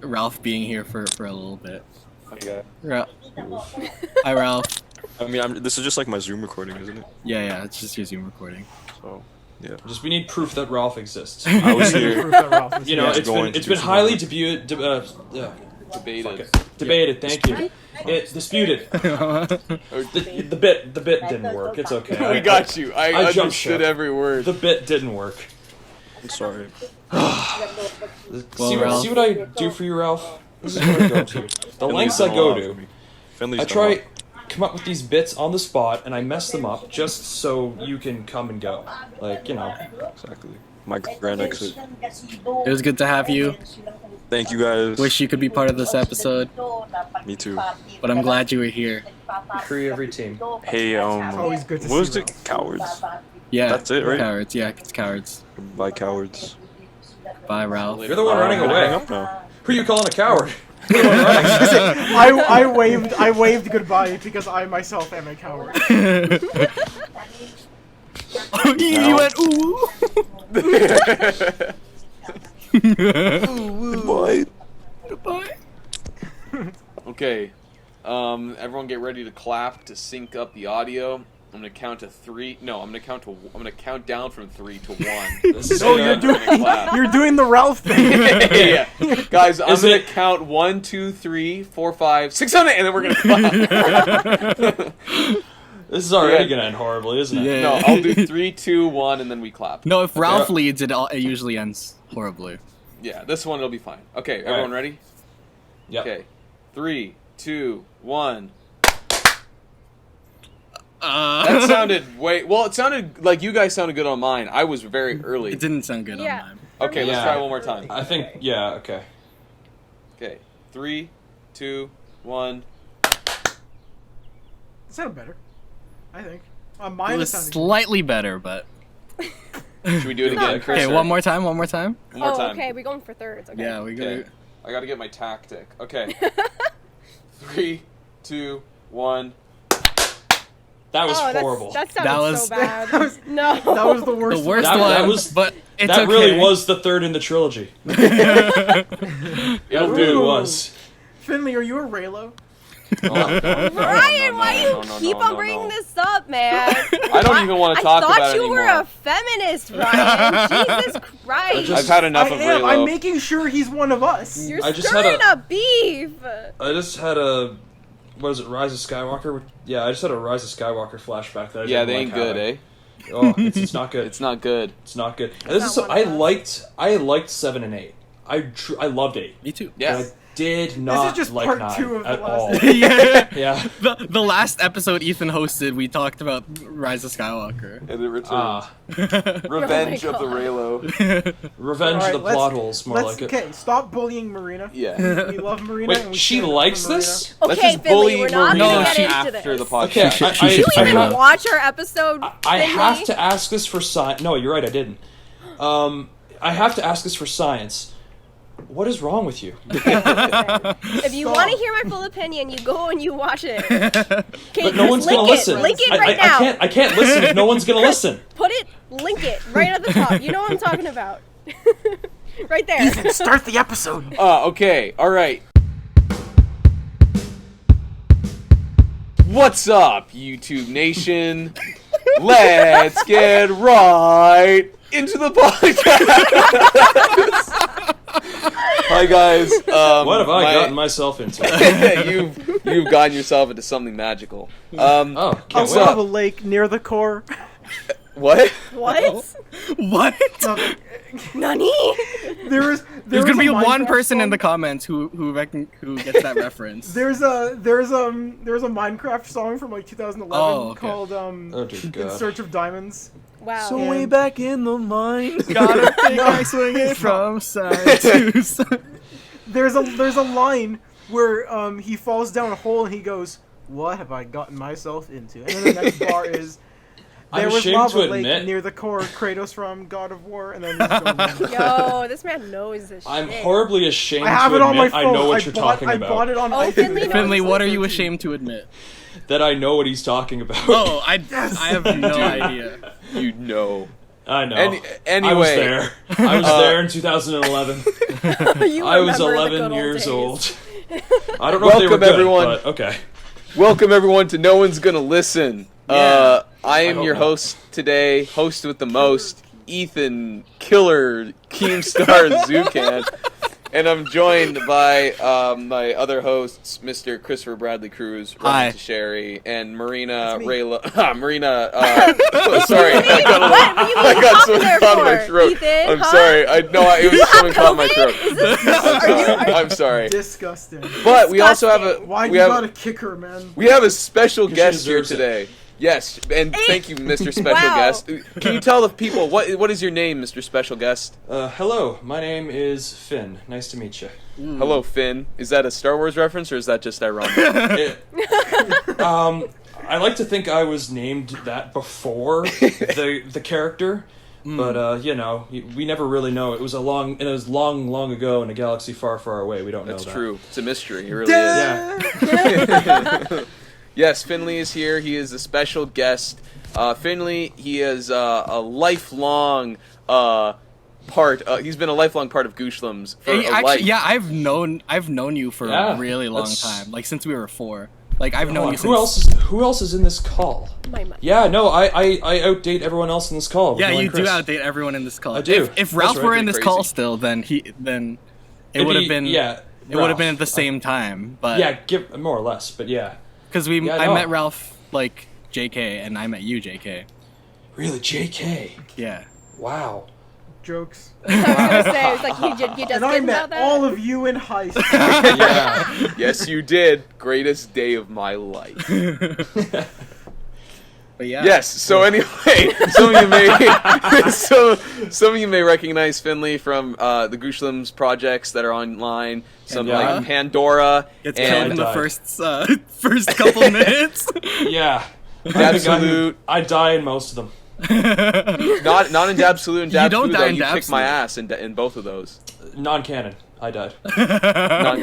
Ralph being here for a little bit. Okay. Hi, Ralph. I mean, this is just like my Zoom recording, isn't it? Yeah, it's just your Zoom recording. So, yeah. We need proof that Ralph exists. I was here. You know, it's been highly debated. Thank you. It's disputed. The bit didn't work. It's okay. We got you. I understood every word. The bit didn't work. I'm sorry. See what I do for you, Ralph? This is what I go to. The lengths I go to. I try come up with these bits on the spot, and I mess them up just so you can come and go. Like, you know. Exactly. My grand exit. It was good to have you. Thank you guys. Wish you could be part of this episode. Me too. But I'm glad you were here. Free every team. Hey, always good to what was see it? Cowards. Yeah. That's it, right? Cowards. Yeah, it's cowards. Bye, cowards. Bye, Ralph. You're the one running away. Up now. Who are you calling a coward? You're the one running. I waved goodbye because I myself am a coward. You went ooh. Goodbye. Goodbye. Okay. Everyone get ready to clap to sync up the audio. I'm gonna count to 3. No, I'm gonna count down from 3 to 1. So you're doing the Ralph thing. Yeah. Guys, I'm gonna count 1, 2, 3, 4, 5, 6, 7, 8, and then we're gonna clap. This is already gonna end horribly, isn't it? Yeah. No, I'll do 3, 2, 1, and then we clap. No, if Ralph leads, it usually ends horribly. Yeah, this one it'll be fine. Okay, everyone ready? Yep. Okay. 3, 2, 1. That sounded it sounded like you guys sounded good on mine. I was very early. It didn't sound good on mine. Okay, let's try one more time. I think, yeah, okay. Okay. 3, 2, 1. It sounded better, I think. Mine It was sounded slightly better, but... Should we do it again, Chris? Okay, one more time. One more time. Okay, we're going for thirds. Okay. Yeah, we go. I gotta get my tactic. Okay. 3, 2, 1. That was horrible. That sounded so bad. No. That was the worst. The worst one. But it's that okay. really was the third in the trilogy. It really was. Finley, are you a Raylo? Ryan, why you keep on bringing this up, man? I don't even want to talk about it I thought you were a feminist, Ryan. Jesus Christ. I've had enough of Raylo. I'm making sure he's one of us. You're stirring up beef. I just had a... What is it, Rise of Skywalker? Yeah, I just had a Rise of Skywalker flashback that I didn't they ain't good, eh? Oh, it's not good. It's not good. It's not good. And this is I liked 7 and 8. I loved 8. Me too. Yeah. I did not This is just like part 9 2 of at the all. last. Yeah. The last episode Ethan hosted, we talked about Rise of Skywalker. And the return. Revenge of the Raylo. Revenge of the plot holes, more like it. Okay, stop bullying Marina. Yeah. We love Marina. Wait, and we she stand up likes for Marina. this? Let's Okay, just Finley, bully we're not Marina gonna get into after this. the podcast. Okay, Did Did you even not. watch our episode? I have Finley? to ask this for science. No, you're right, I didn't. I have to ask this for science. What is wrong with you? If you want to hear my full opinion, you go and you watch it. Okay, But no one's gonna listen. Link it right now. I can't listen if no one's gonna listen. Link it right at the top. You know what I'm talking about. Right there. Ethan, start the episode. Okay, alright. What's up, YouTube Nation? Let's get right into the podcast. Hi guys. What have I gotten myself into? You've gotten yourself into something magical. Can't what's wait. Of up? a lake near the core. What? What? What? Nani? There's gonna be one person in the comments who gets that reference. There's a Minecraft song from like 2011 called Oh dear "In God. Search of Diamonds." Wow. So way back in the mine, gotta think I swing it from side to side. There's a line where he falls down a hole and he goes, "What have I gotten myself into?" And then the next bar is, "There I'm was ashamed lava to lake admit- near the core, Kratos from God of War," and then he's going Yo, this man knows this I'm shit. horribly ashamed I have to it on my admit phone. I know what you're talking I about. bought it on Oh, iTunes. Finley knows. Finley, what are you 13. ashamed to admit? That I know what he's talking about. Oh, I have no idea. You know. I know. Anyway, I was there. I was there in 2011. You I was remember the 11 good old years days. old. I don't know if they were Welcome, good, everyone. but okay. welcome everyone to No One's Gonna Listen. Yeah. I am hope your not. host today, host with the most, Ethan Killer Keemstar Zuchkan. And I'm joined by my other hosts, Mr. Kristoffer Bradley Cruz, Hi. Ramos Tocheri, and Marina me. Marina. Sorry, I got something there caught in my for, throat. Ethan, I'm huh? sorry. It was something caught in my throat. Is this, I'm sorry. Disgusting. But we also have a Disgusting. Why'd we you have gotta kick her, man? we have a special She guest here deserves it. today. Yes, and thank you, Mr. Special Wow. Guest. Can you tell the people what is your name, Mr. Special Guest? Hello, my name is Finn. Nice to meet you. Hello, Finn. Is that a Star Wars reference or is that just ironic? I like to think I was named that before the character, but you know, we never really know. It was long ago in a galaxy far, far away. We don't know That's that. true. It's a mystery. It really is. Yeah. Yes, Finlay is here. He is a special guest. Finlay, he is a lifelong part. He's been a lifelong part of Gooshlems for a life. Yeah, I've known you for Yeah, a really long that's- time, like since we were 4. Like I've known you since. Who else is in this call? My mom. Yeah, no, I outdate everyone else in this call. Yeah, Bill and you do Chris. outdate everyone in this call. I do. If That's Ralph right. were in this Pretty call crazy. still, then it It'd would have be- been yeah. It would have been Ralph. at the same time, but Yeah, more or less, but yeah. because Yeah, I no. met Ralph like JK and I met you JK. Really, JK. Yeah. Wow. Jokes. I was gonna say, I was like, you just And I kidding met about that? all of you in high school. Yeah. Yes, you did. Greatest day of my life. But yeah. Yes. So anyway, some of you may recognize Finlay from the Gooshlems projects that are online. Some Yeah. like Pandora Gets and killed in the died. first couple minutes. Yeah. Dabsolute. I die in most of them. Not in Dabsolute and You Dab-Fu don't though. die in You kicked my Dabsolute. ass in both of those. Non-canon. I died. Non-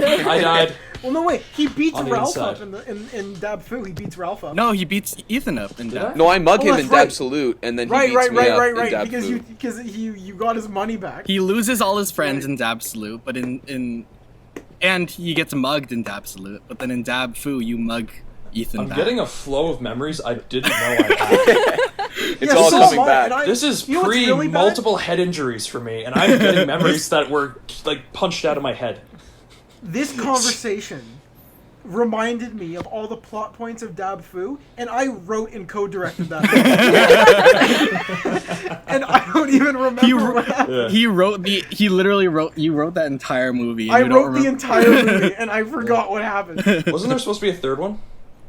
I died. Well, no, wait. He beats On the Ralph inside. up in Dab-Fu. He beats Ralph up. No, he beats Ethan up in Did Dab. I? No, I mug Oh, him in that's right. Dabsolute, and then he Right, beats right, me right, up right, in right. Dab-Fu. Because you got his money back. He loses all his friends in Dabsolute, but and he gets mugged in Dabsolute. But then in Dab-Fu, you mug Ethan I'm back. getting a flow of memories I didn't know I had. It's Yeah, all so coming am I, back. and I- This is you know what's pre really bad? multiple head injuries for me, and I'm getting memories that were like punched out of my head. This conversation reminded me of all the plot points of Dab-Fu, and I wrote and co-directed that. And I don't even remember He what happened. Yeah. He literally wrote. You wrote that entire movie. and I you don't wrote the remember- entire movie, and I forgot what happened. Wasn't there supposed to be a third one?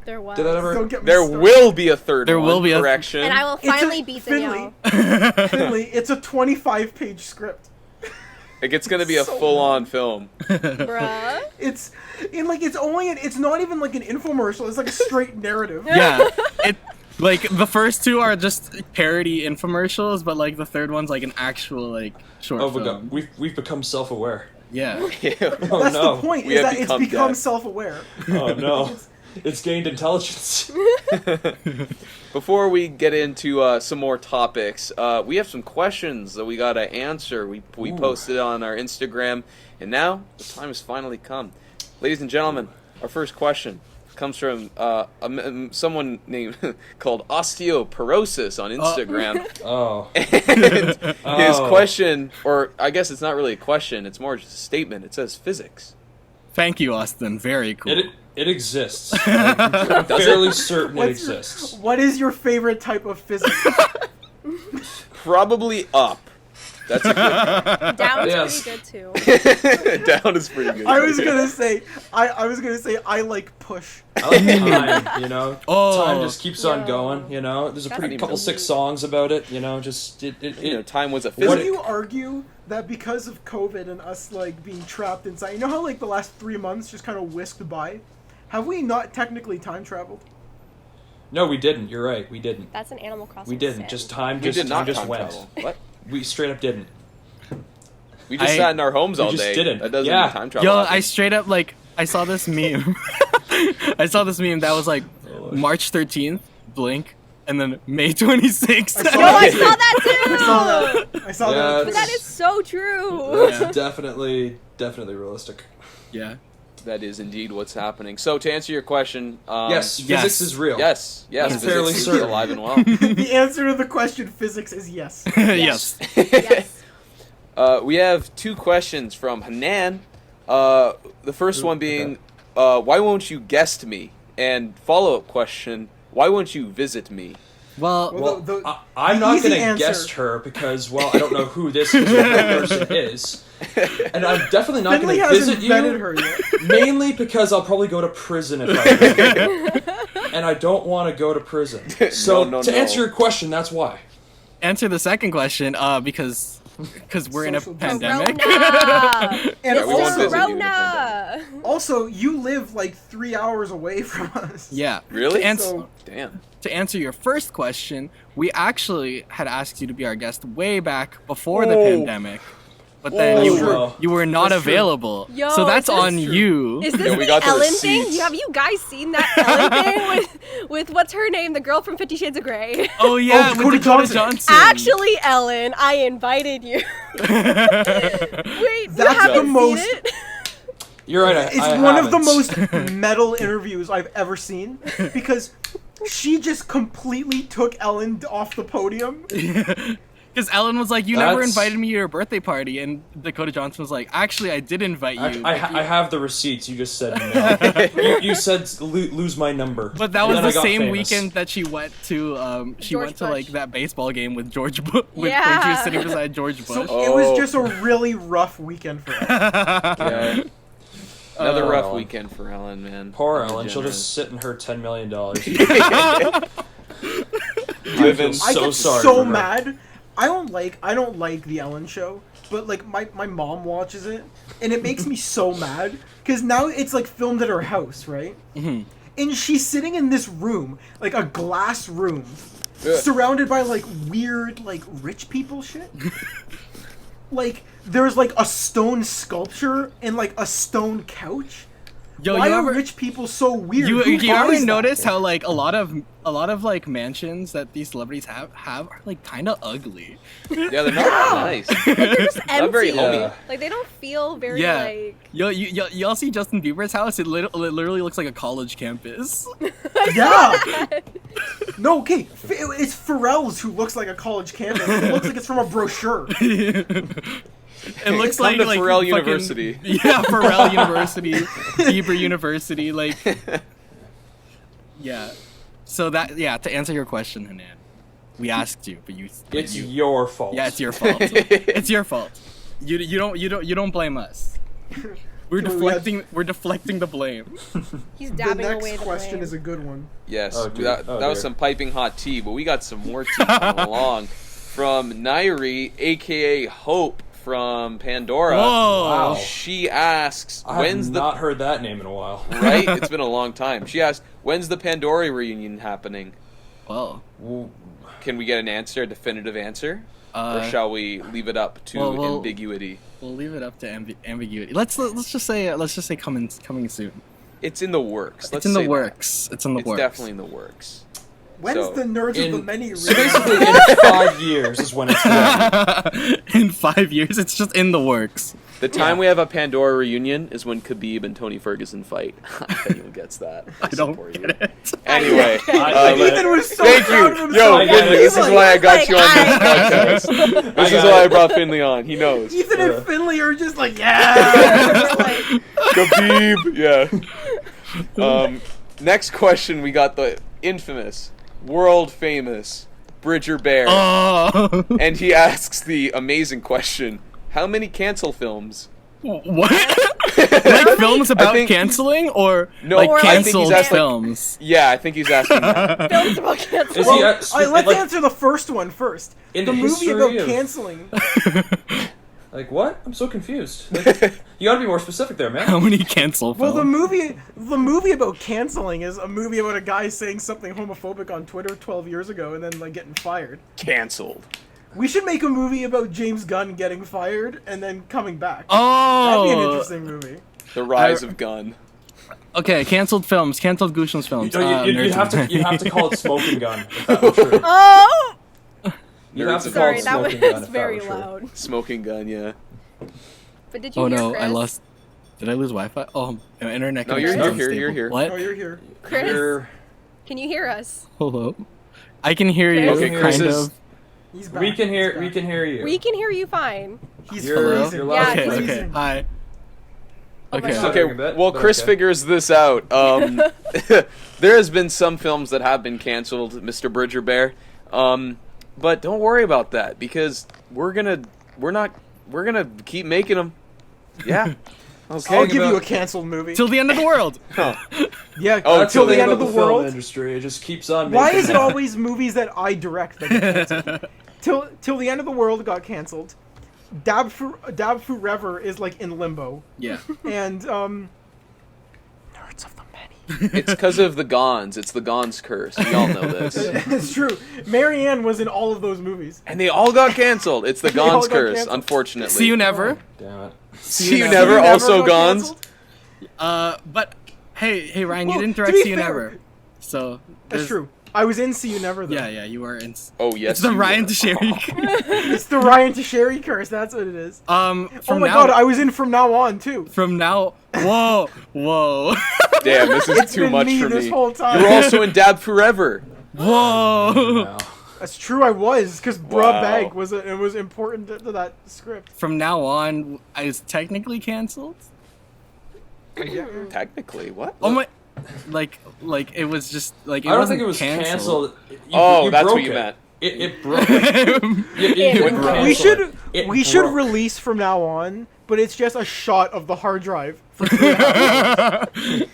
There was. Did that ever? Don't get me There started. will be a third There one. will be a- correction. And I will It's a- finally beat Finlay. y'all. Finlay, it's a 25-page script. It's gonna be a So full-on film. Bruh. It's it's not even like an infomercial. It's like a straight narrative. Yeah, like the first two are just parody infomercials, but like the third one's like an actual like short Oh, film. we've become self-aware. Yeah. Oh That's no. the point. We Is have that it's become become dead. self-aware. Oh no. It's gained intelligence. Before we get into some more topics, we have some questions that we gotta answer. We posted on our Instagram, and now the time has finally come. Ladies and gentlemen, our first question comes from someone named called Osteoporosis on Instagram. Oh. And his Oh. question, or I guess it's not really a question, it's more just a statement. It says physics. Thank you, Austin. Very cool. It exists. I'm fairly certain it exists. What is your favorite type of physics? Probably up. That's a good Down's Yes. pretty good too. one. Down is pretty good. I was gonna say I like push. I like time, you know? Oh. Time just keeps on Yeah. going, you know? There's a That's pretty even couple neat. 6 songs about it, you know? Just, Time was a What Would physics. it- you argue that because of COVID and us like being trapped inside, you know how like the last 3 months just kind of whisked by? Have we not technically time traveled? No, we didn't. You're right. We didn't. That's an Animal Crossing. We didn't. sin. Just time We just, did time not just time went. travel. What? We straight up didn't. We just I- sat in our homes We all just day. didn't. That doesn't Yeah. mean time travel. Yo, happened. I straight up like I saw this meme. I saw this meme that was like March 13th, blink, and then May 26th. Yo, I saw that too. I saw that. I saw that. But that is so true. That's definitely realistic. Yeah. That is indeed what's happening. So to answer your question, Yes, yes. physics is real. yes, I'm physics fairly is certain. alive and well. The answer to the question, physics, is yes. Yes. Yes. We have 2 questions from Hanan. The first one being, why won't you guest me? And follow-up question, why won't you visit me? Well, Well, I'm the not easy going to answer- guest her because, well, I don't know who this person is. And I'm definitely not Finlay going to hasn't visit vetted you, her yet. mainly because I'll probably go to prison if I visit you. And I don't want to go to prison. So, No. to answer your question, that's why. answer the second question, because we're in a Social pandemic. Corona. And we won't also, visit you in the Corona. also, you live like 3 hours away from us. Yeah. Really? And So- Damn. to answer your first question, we actually had asked you to be our guest way back before the Whoa. pandemic. But then Whoa. you were not That's true. available. Yo, so that's is this on true? you. Is this Yeah, we the got the Ellen thing? receipts. Have you guys seen that Ellen thing with what's her name, the girl from 50 Shades of Grey? Oh yeah, Dakota with Dakota Johnson. Johnson. Actually, Ellen, I invited you. Wait, you That's haven't the seen most- it? You're right. It's I one of the haven't. most metal interviews I've ever seen because she just completely took Ellen off the podium. Because Ellen was like, "You never That's- invited me to your birthday party," and Dakota Johnson was like, "Actually, I did invite you." I have the receipts. You just said no. you said lose my number. But that And was then the I got same famous. weekend that she went to. She George went to Bush. like that baseball game with George Bush. When she was Yeah. sitting beside George So Bush. it was just a really rough weekend for her. Yeah. Another rough Ellen. weekend for Ellen, man. Poor How Ellen. She'll generous. just sit in her $10 million. I Living- feel I so get sorry so for her. mad. I don't like the Ellen show, but like my mom watches it, and it makes me so mad because now it's like filmed at her house, right? Mhm. And she's sitting in this room, like a glass room, Ugh. surrounded by like weird like rich people shit. Like there's like a stone sculpture and like a stone couch. Yo, Why you are ever rich people so weird? you Who ever buys that? notice how like a lot of like mansions that these celebrities have are like kind of ugly. Yeah, they're not nice. They're just empty. Not very homey. Yeah. Like they don't feel very Yeah. like. Yo, y'all see Justin Bieber's house? It literally looks like a college campus. Yeah. No, okay. It's Pharrell's who looks like a college campus. It looks like it's from a brochure. It looks Come like to like Pharrell fucking- University. Yeah, Pharrell University, Bieber University, like. Yeah. So to answer your question, Hanan, we asked you, but It's you. your fault. Yeah, it's your fault. It's your fault. You don't blame us. We're Dude, we had- deflecting the blame. He's The dabbing away next the question blame. is a good one. Yes, Oh, dude. that Oh, was dear. some piping hot tea, but we got some more tea coming along from Nairi, aka Hope from Pandora. Whoa. Wow. She asks, I "When's have the not heard that name in a while. right? It's been a long time." She asked, "When's the Pandora reunion happening?" Well, Can we get an answer, a definitive answer, or shall we leave it up to well, ambiguity? we'll leave it up to ambiguity. Let's just say coming soon. It's in the works. It's Let's in the say that. works. It's in the It's works. definitely in the works. When's So, the Nerds of the Many So reunion? basically, in 5 years is when it's ready. In 5 years, it's just in the works. The time we have a Pandora reunion is when Khabib and Tony Ferguson fight. Anyone gets that? I don't support get you. it. Anyway, I get Ethan was so thank proud of you. himself. Yo, I get Finley, it. this is why I got you on this Like, podcast. This is got why I it. brought Finley on. He knows. Ethan and Finley are just like, yeah. Like, Khabib, yeah. Next question, we got the infamous, world famous Bridger Bear, Oh. and he asks the amazing question: how many cancel films? What? Like films about think- canceling, or No, like Or, like, I think he's canceled asked, like, films? Yeah, I think he's asking that. Films about canceling. Is well, he let's like, answer the first one first. in The the movie history about of- canceling. like what? I'm so confused. Like, you gotta be more specific there, man. How many cancel Well, films? the movie about canceling is a movie about a guy saying something homophobic on Twitter 12 years ago and then like getting fired. Cancelled. We should make a movie about James Gunn getting fired and then coming back. Oh. That'd be an interesting movie. The rise of Gun. Okay, canceled films, canceled Gooshlems films. You have to call it Smoking Gun. If that were true. Oh! You have to call Sorry, it that Smoking Gun. was if very that were true. loud. Smoking gun, yeah. But did you Oh hear no, Chris? I lost. Did I lose Wi-Fi? Oh, my internet. No, you're connection's here, unstable. you're here. What? Oh, you're here. Chris, You're- can you hear us? Hello. I can hear you. Okay, kind Chris is- of. He's back. We can hear you. We can hear you fine. He's You're- freezing. you're Yeah, loud. Okay. please. Okay. Hi. Oh my Okay. God. Okay, a bit, well, but Chris okay. figures this out. There has been some films that have been canceled, Mr. Bridger Bear. But don't worry about that because we're gonna keep making them. Yeah. Okay. I'll give you a canceled movie. Till the end of the world. Yeah, Oh, till the end of the film world. industry. It just keeps on. Why making is it them. always movies that I direct that get canceled? Till the end of the world got canceled. Dab-Fu Rever is like in limbo, Yeah. and Nerds of the Many. It's because of the Gons. It's the Gons curse. We all know this. It's true. Marianne was in all of those movies. And they all got canceled. It's the They all Gons got curse, canceled. unfortunately. See you never. Damn it. See you never. never. Never Also got Gons. canceled? But hey, Ryan, Well, you didn't to direct be See You fair- Never. So That's there's- true. I was in See You Never though. Yeah, you were in. Oh yes. It's the you Ryan were. Tocheri. It's the Ryan Tocheri curse. That's what it is. From Oh my now, god, I was in From Now On too. From now. Whoa. Damn, this is It's too been much me for this me. whole time. You were also in Dab Forever. Whoa. No. That's true. I was because Bruh Wow. Bag was it was important to that script. From now on, I was technically canceled. Technically, what? Oh my. Like it was just like it I don't wasn't think it was canceled. Oh, that's what broke you it. meant. It broke. You wouldn't broke. We cancel should it. we It should broke. release From Now On, but it's just a shot of the hard drive. For 3.5 hours.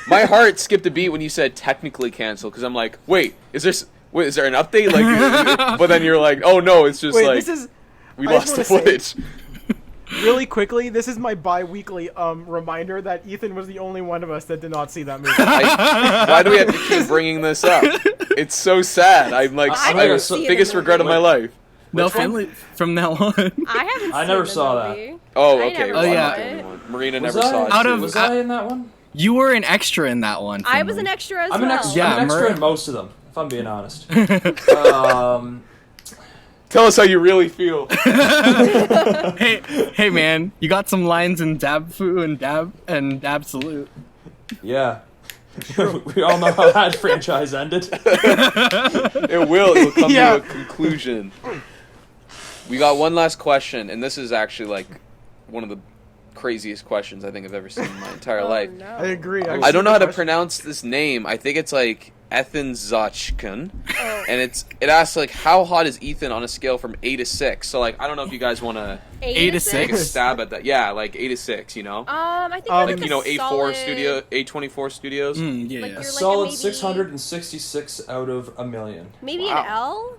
My heart skipped a beat when you said technically canceled because I'm like, wait, is there an update? Like, but then you're like, oh no, it's just Wait, like this is we I lost just the wanna footage. really quickly. This is my bi-weekly reminder that Ethan was the only one of us that did not see that movie. Why do we have to keep bringing this up? It's so sad. I'm like, I my didn't see the biggest movie. regret of my life. No, Which one? Finlay. From now on. I haven't. I never seen the saw that. movie. Oh, I okay. never well, saw I'm not it. the only one. Marina Was never I, saw it. Out too. of- was I in that one? You were an extra in that one. I was Finlay. an extra as I'm an well. extra. Yeah, I'm an extra Murray. in most of them. If I'm being honest. Tell us how you really feel. Hey, man, you got some lines in Dab-Fu and Dabsolute. Yeah. We all know how that franchise ended. It will. It will come Yeah. to a conclusion. We got one last question, and this is actually like one of the craziest questions I think I've ever seen in my entire Oh, life. no. I agree. I don't know how to pronounce this name. I think it's like Ethan Zuchkan, Oh. and it asks like how hot is Ethan on a scale from 8 to 6. So like I don't know if you guys want to 8 to take a 6? stab at that. Yeah, like 8 to 6. You know, I think Like, you're like a you know A4 solid- studio, A24 Studios. Yeah, Like yeah. you're like a Solid maybe- 666 out of a million. Maybe Wow. an L.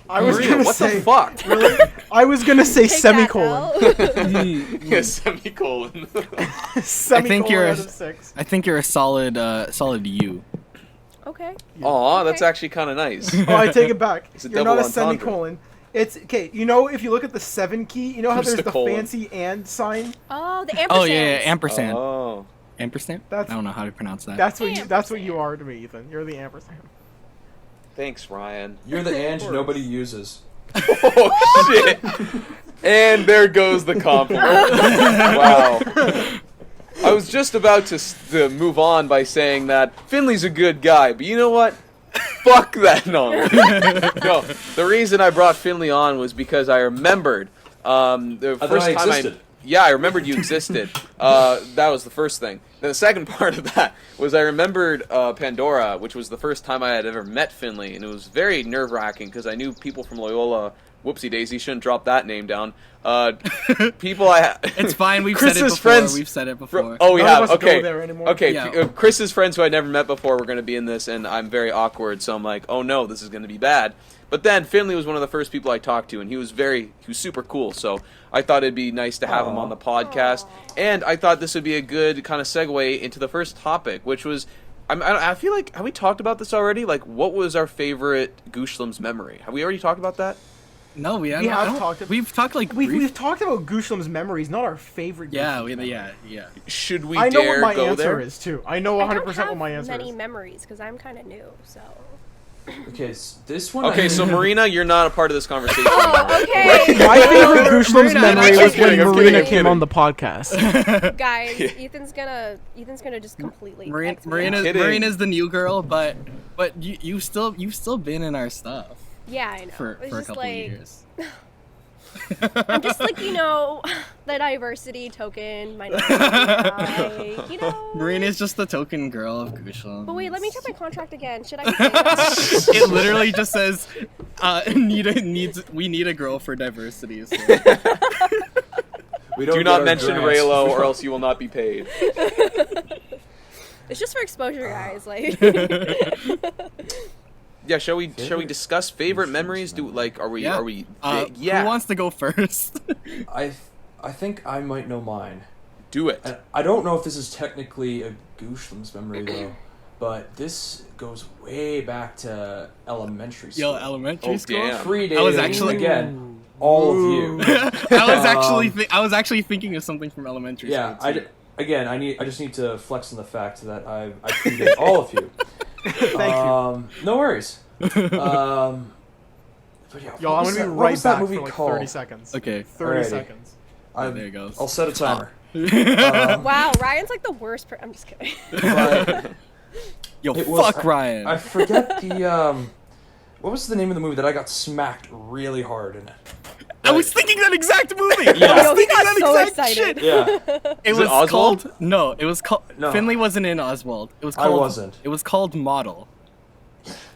I was Marina, gonna what say. the fuck? Really? I was gonna say Take semicolon. that L. Yeah, semicolon. Semicolon you're a- out of 6. I think you're a solid U. Okay. Aw, that's Okay. actually kind of nice. Oh, I take it back. It's a You're not a double entendre. semicolon. It's okay. You know, if you look at the 7 key, you know how Just there's a the colon. fancy and sign. Oh, the ampersand. Oh yeah, ampersand. Oh. Ampersand? That's- I don't know how to pronounce that. That's what you are to me, Ethan. You're the ampersand. Thanks, Ryan. You're the and course. nobody uses. Oh shit! And there goes the compliment. Wow. I was just about to move on by saying that Finley's a good guy, but you know what? Fuck that knowledge. No, the reason I brought Finley on was because I remembered the thought first I time existed. Yeah, I remembered you existed. That was the first thing. Then the second part of that was I remembered Pandora, which was the first time I had ever met Finley, and it was very nerve-wracking because I knew people from Loyola. Whoopsie daisy, shouldn't drop that name down. People It's fine. We've said it Chris's before. friends- We've said it before. Oh, we None of have. us go Okay. there anymore. Okay. Yeah. Chris's friends who I'd never met before were going to be in this, and I'm very awkward. So I'm like, oh no, this is going to be bad. But then Finley was one of the first people I talked to, and he was super cool. So I thought it'd be nice to have him on the podcast, and I thought this would be a good kind of segue into the first topic, which was. I feel like, have we talked about this already? Like, what was our favorite Gooshlems memory? Have we already talked about that? No, we We have talked. We've talked like We've talked about Gooshlems memories, not our favorite. Yeah, Gooshlems yeah. Should we I know dare what my go answer there? is too. I know 100% what my answer many is. memories because I'm kind of new, so. Okay, this one. Okay, so Marina, you're not a part of this conversation. Oh, okay. My favorite Gooshlems Marina, memory I'm was kidding, when I'm Marina kidding. came on the podcast. Guys, Ethan's gonna just completely. X me out. kidding. Marina's the new girl, but you've still been in our stuff Yeah, I know. for It's a just couple like, years. I'm just like, the diversity token, minority guy, Marina's just the token girl of Gooshlems. But wait, let me check my contract again. Should I say that? It literally just says, we need a girl for diversity. So. We don't Do get not our mention grants. Raylo, or else you will not be paid. It's just for exposure, guys. Like, Yeah, shall we discuss favorite memories? Are we Who wants to go first? I think I might know mine. do it. And I don't know if this is technically a Gooshlems memory though, but this goes way back to elementary school. Yo, elementary school. damn. Predating, I was actually- again all of you. I was actually thinking of something from elementary Yeah, school. Too. I just need to flex on the fact that I predate all of you. Thank you. No worries. But yeah, Y'all, I'm gonna be what right was that back movie for like called? 30 seconds. Okay. 30 Alrighty. seconds. There it goes. I'll set a timer. wow, Ryan's like the worst. I'm just kidding. But Yo, it was- fuck Ryan. I forget the what was the name of the movie that I got smacked really hard in it? I was thinking that exact movie. Yeah. I Yo, was he thinking got that so exact excited. shit. Yeah. It Is was it Oswald? called. No, it was called. No. Finlay wasn't in Oswald. It was I called. wasn't. It was called Model.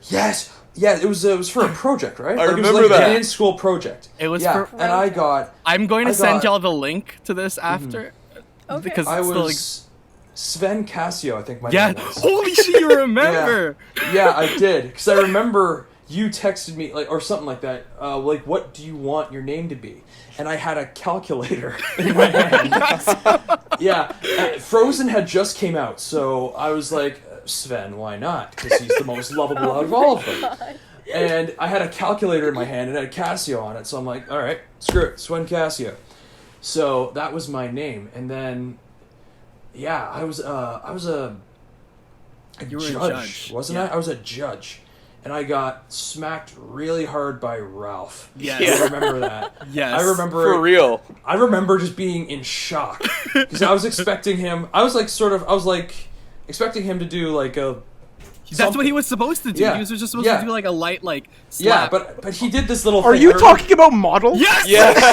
Yes. Yeah, it was for a project, right? I Like, it was remember like that. an in-school project. It was yeah, for- and I got I'm going to I send got- y'all the link to this after. Okay. Because I it's still was Sven Cassio, I think my yeah. name was. Holy shit, you remember? Yeah, I did because I remember you texted me or something like that. Like, what do you want your name to be? And I had a calculator in my hand. Yeah, Frozen had just came out, so I was like, Sven, why not? Because he's the most lovable out of all of them. And I had a calculator in my hand and it had Casio on it, so I'm like, all right, screw it, Sven Casio. So that was my name, and then, yeah, I was a You were a judge, judge, wasn't yeah. I? I was a judge, and I got smacked really hard by Ralph. Yes. I remember that. Yes. I remember For real. I remember just being in shock because I was expecting him. I was expecting him to do like a. That's what he was supposed to do. Yeah. He was just supposed Yeah. to do like a light Yeah, slap. but he did this little. Are thing. you I remember- talking about Model? Yes. Yeah.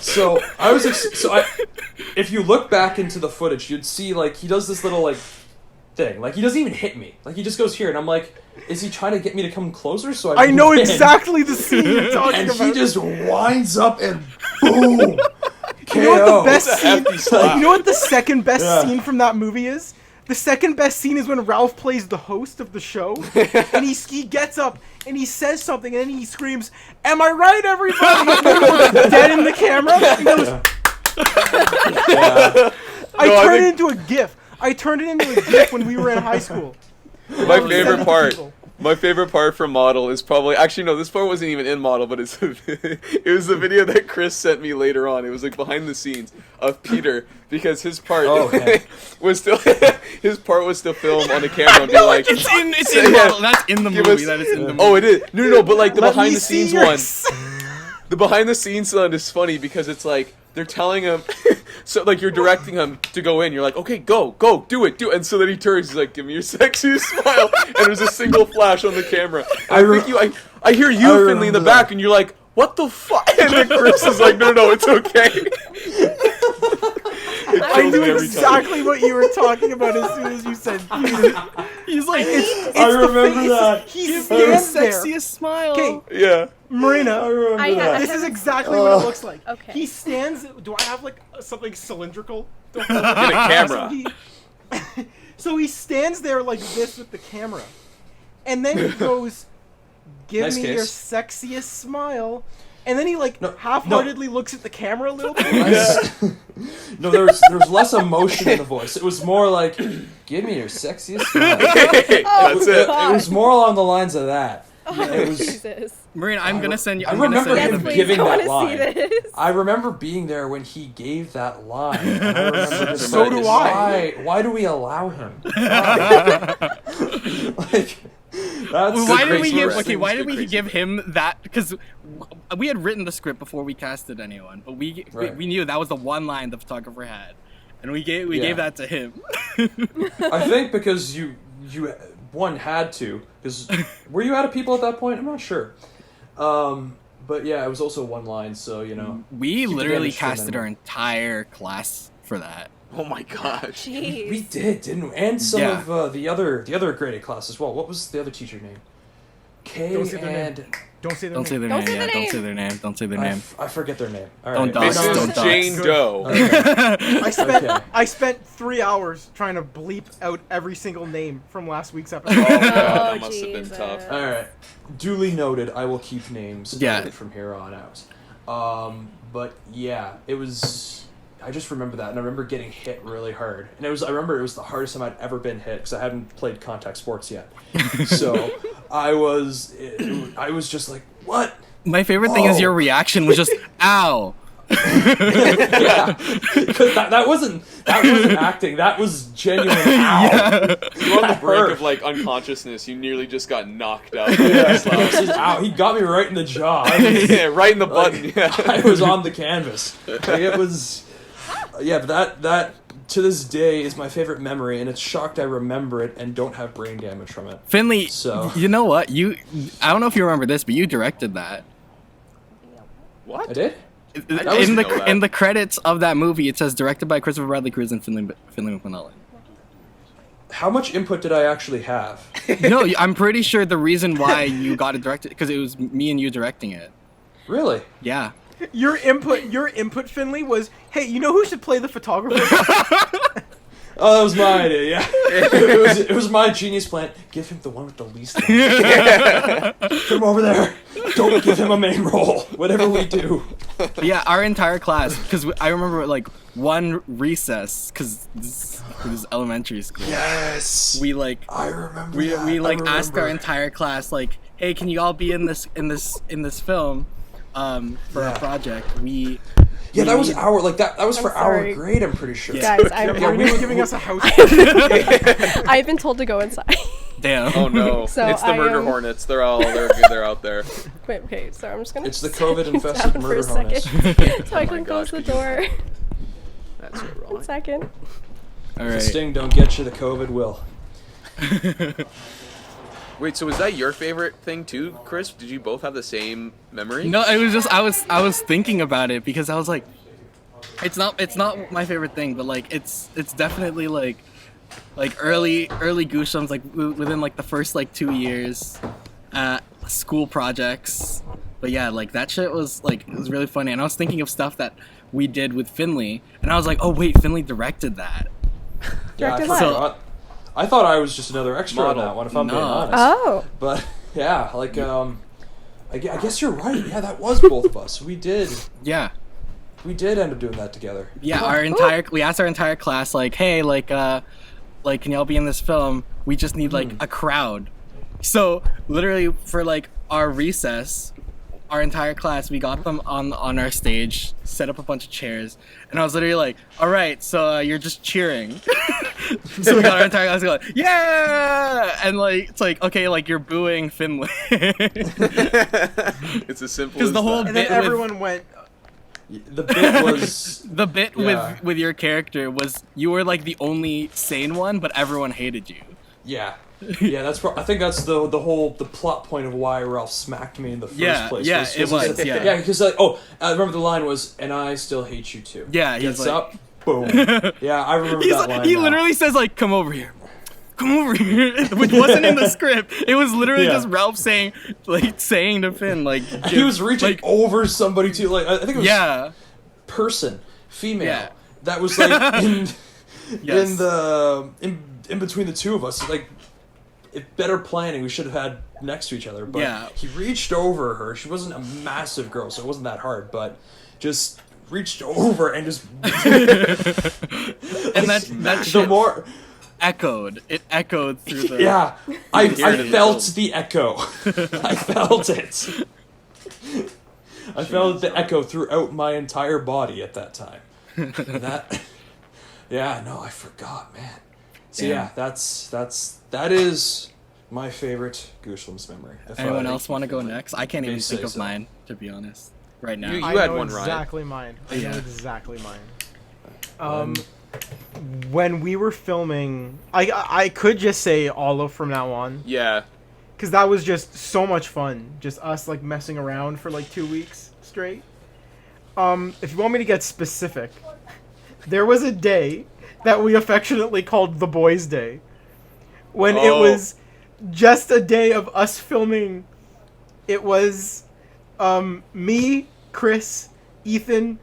So if you look back into the footage, you'd see like he does this little like thing. Like he doesn't even hit me. Like he just goes here, and I'm like, is he trying to get me to come closer? So I know move in? exactly the scene you're talking And about. he just winds up and boom. You know what KO. the best It's a scene? hefty slap. You know what the second best Yeah. scene from that movie is? The second best scene is when Ralph plays the host of the show, and he gets up and he says something, and then he screams, "Am I right, everybody?" Dead in the camera. And goes, I No, I turned it think- into a GIF. I turned it into a GIF when we were in high school. My Send it favorite to part. people. My favorite part from Model is probably actually no. This part wasn't even in Model, but it was the video that Chris sent me later on. It was like behind the scenes of Peter because his part okay. was still filmed on the camera and be like, It's in Yeah. Model. That's in the Give movie. us- That is in the movie. oh, it is no, but like the Let behind me the see scenes your one. The behind the scenes one is funny because it's like they're telling him, so like you're directing him to go in. You're like, okay, go, do it. And so then he turns, he's like, give me your sexiest smile. And there's a single flash on the camera. And I hear you, Finley, in the remember back, that. and you're like, what the fuck? And then Chris is like, no, it's okay. I knew exactly what you were talking about as soon as you said Peter. He's like, It's I the remember face. that. He give me your stands there. sexiest smile. Okay, Yeah. Marina. I This is exactly what it looks like. Okay. He stands. Do I have like something cylindrical? Get a camera. So he stands there like this with the camera, and then he goes, "Give Nice me kiss. your sexiest smile," and then he like No, half-heartedly looks at the camera a little bit. No, there was less emotion in the voice. It was more like, give me your sexiest smile. That's it. It was more along the lines of that. Oh, It was- Jesus. Marina, I'm gonna send you. I I'm gonna remember send you Yes, him the please. giving I that want to see line. this. I remember being there when he gave that line. And I remember just So like, do I. Why do we allow him? Why? Like, that's Why the did we crazy give? part. Okay, why did we Crazy. give him that? Because we had written the script before we casted anyone, but Right. we knew that was the one line the photographer had, and we gave Yeah. that to him. I think because you one had to, because were you out of people at that point? I'm not sure. But yeah, it was also one line, so you know. We Keep the literally damage to a casted our minimum. entire class for that. Oh my gosh. Jeez. We did, didn't we? And some Yeah. of the other grade A class as well. What was the other teacher name? Kay Don't say their name. and Don't say their Don't name. say their Don't name. say Yeah, their don't name. say their name. Don't say their I, name. I forget their name. All Don't right. dox, Mrs. don't dox. Jane Doe. Okay. I spent 3 hours trying to bleep out every single name from last week's episode. Oh, God, Oh, that must have been tough. Jesus. All right. Duly noted. I will keep names Yeah. from here on out. But yeah, it was. I just remember that, and I remember getting hit really hard. And I remember it was the hardest time I'd ever been hit because I hadn't played contact sports yet. So I was just like, what? My favorite thing is Whoa. your reaction was just, ow. Yeah, because that wasn't acting. That was genuine. Ow. You were on the That brink hurt. of like unconsciousness. You nearly just got knocked out. Yeah, this is ow. He got me right in the jaw. Yeah, right in the button. Like, Yeah. I was on the canvas. Like, it was, yeah. But that to this day is my favorite memory, and it's shocked I remember it and don't have brain damage from it. Finley, So- you know what? I don't know if you remember this, but you directed that. What? I did. was- In know that. the credits of that movie, it says directed by Kristoffer Bradley Cruz and Finlay McMullen. How much input did I actually have? No, I'm pretty sure the reason why you got it directed because it was me and you directing it. Really? Yeah. Your input, Finley, was, hey, you know who should play the photographer? Oh, that was my idea. Yeah, it was my genius plan. Give him the one with the least. Put him over there. Don't give him a main role. Whatever we do. But yeah, our entire class, because I remember like one recess, because this was elementary school. Yes. We like I remember. we that. like I asked our remember. entire class like, hey, can you all be in this film for Yeah. a project? Yeah, that was need- our that was I'm for our sorry. grade. I'm pretty sure. Guys, I'm, Yeah, we were giving us a house. I've been told to go inside. Damn. Oh no! So it's the I murder am- hornets. They're out there. Wait, okay, so I'm just gonna. It's the sit COVID-infested down for a murder hornets. second, so I Oh my can close gosh, the could you- door. That's so 1 wrong. second. All If the right. sting don't get you, the COVID will. Wait, so was that your favorite thing too, Chris? Did you both have the same memory? No, it was just I was thinking about it because I was like, it's not my favorite thing, but like it's definitely like early Gooshlems, like within like the first like 2 years, school projects. But yeah, like that shit was like it was really funny, and I was thinking of stuff that we did with Finley, and I was like, oh wait, Finley directed that. Yeah, I Directed forgot. I thought I was just another extra on Model. that one, if I'm being No. honest. Oh. But yeah, like I guess you're right. Yeah, that was both of us. We did end up doing that together. Yeah, we asked our entire class like, hey, like can y'all be in this film? We just need like a crowd. So literally for like our recess, our entire class, we got them on our stage, set up a bunch of chairs, and I was literally like, all right, so you're just cheering. So we got our entire class going, yeah, and like it's like, okay, like you're booing Finlay. It's as simple as Because the whole that. And then bit with- everyone went, The bit was the bit Yeah. with your character was you were like the only sane one, but everyone hated you. yeah. That's I think that's the plot point of why Ralph smacked me in the first Yeah, place. yeah, it was, yeah. Yeah, because like, I remember the line was, "And I still hate you too." Yeah, he's Gets like- up, boom. Yeah, I remember that line. He now. literally says like, "Come over here, come over here," which wasn't in the script. It was literally Yeah. just Ralph saying to Finn like He was reaching like, over somebody too. Like I think it was yeah, person, female. Yeah. That was like yes. in between the two of us. Like, if better planning, we should have had next to each other. But Yeah. he reached over her. She wasn't a massive girl, so it wasn't that hard. But just reached over and just and that the shit more. echoed. It echoed through the Yeah, I hear it in the felt film. the echo. I felt it. I felt the echo throughout my entire body at that time. I forgot, man. So that is my favorite Gooshlems memory. Anyone else want to go next? I can't even think of mine, to be honest, right now. You I had know one, Ryan. exactly mine. I know Yeah. exactly mine. When we were filming, I could just say Olive from now on, Yeah. because that was just so much fun. Just us like messing around for like 2 weeks straight. If you want me to get specific, there was a day that we affectionately called the Boys' Day, when it was just a day of us filming. It was me, Chris, Ethan,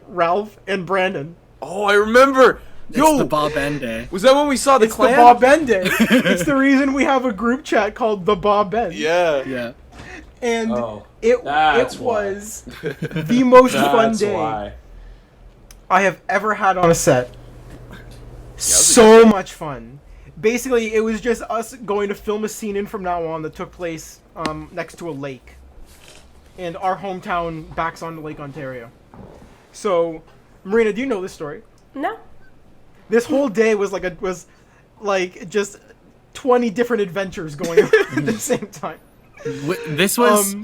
Ralph, and Brandon. Oh, I remember. It's the Bob End Day. Was that when we saw the It's clan? the Bob Ben Day. It's the reason we have a group chat called the Bob Ben. Yeah. Yeah. And that's it why. was the most fun That's day why. I have ever had on a set. So much fun. Basically, it was just us going to film a scene in From Now On that took place next to a lake. And our hometown backs onto Lake Ontario. So, Marina, do you know this story? No. This whole day was just 20 different adventures going on at the same time. This was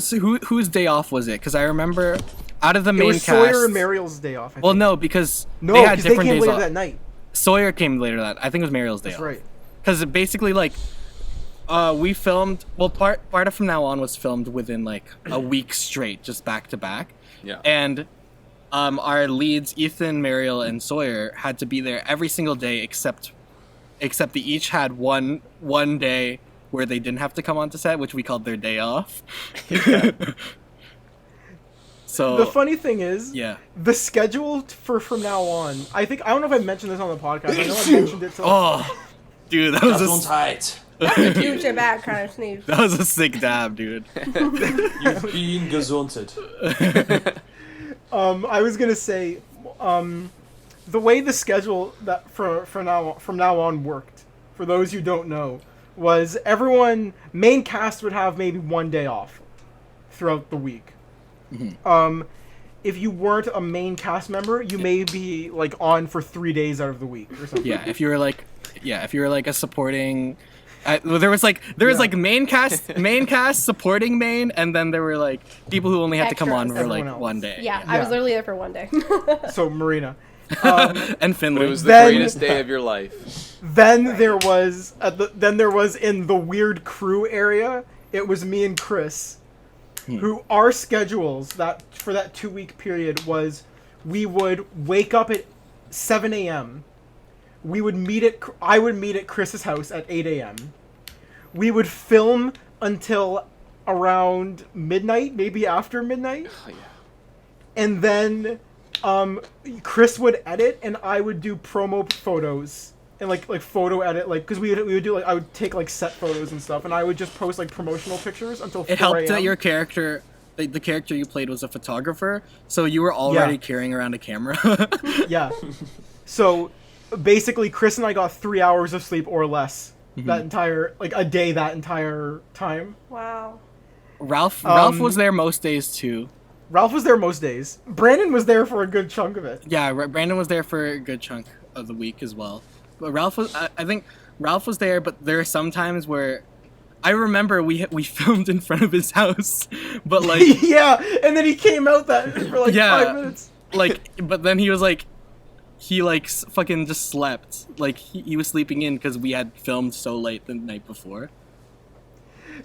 whose day off was it? Because I remember out of the It main was cast. Sawyer and Mariel's day off. I Well, think. no, because No, they had because they different came days later off. that night. Sawyer came later that. I think it was Mariel's day That's off. right. Because basically, like, we filmed. Well, part of From Now On was filmed within like a week straight, just back to back. Yeah. And our leads, Ethan, Mariel, and Sawyer, had to be there every single day except they each had one day where they didn't have to come onto set, which we called their day off. So The funny thing is, yeah. the schedule for From Now On, I don't know if I mentioned this on the podcast. I know I mentioned it to Oh, dude, that was a tight. Huge or bad kind of sneeze. that was a sick dab, dude. You've been gesunded. I was gonna say, the way the schedule that from now on worked, for those who don't know, was main cast would have maybe one day off throughout the week. Mm-hmm. If you weren't a main cast member, you may be like on for 3 days out of the week or something. Yeah, if you were like a supporting. There was main cast, supporting main, and then there were like people who only had to come on Extras. for like Everyone else. one day. Yeah, I was Yeah. literally there for one day. So Marina. And Finlay. It was the Then- greatest day of your life. Then there was in the weird crew area. It was me and Chris, who our schedules for that 2 week period was, we would wake up at 7 a.m. I would meet at Chris's house at 8 a.m. We would film until around midnight, maybe after midnight. Oh, yeah. And then Chris would edit and I would do promo photos and like photo edit, like, because we would do like, I would take like set photos and stuff, and I would just post like promotional pictures until 4 It helped a.m. that your character, the character you played, was a photographer, so you were already Yeah. carrying around a camera. Yeah. So basically, Chris and I got 3 hours of sleep or less that entire time. Wow. Ralph was there most days too. Ralph was there most days. Brandon was there for a good chunk of it. Yeah, Brandon was there for a good chunk of the week as well. But I think Ralph was there, but there are some times where I remember we filmed in front of his house, but like Yeah, and then he came out that for like Yeah. 5 minutes. but then he was like, fucking just slept. Like he was sleeping in because we had filmed so late the night before.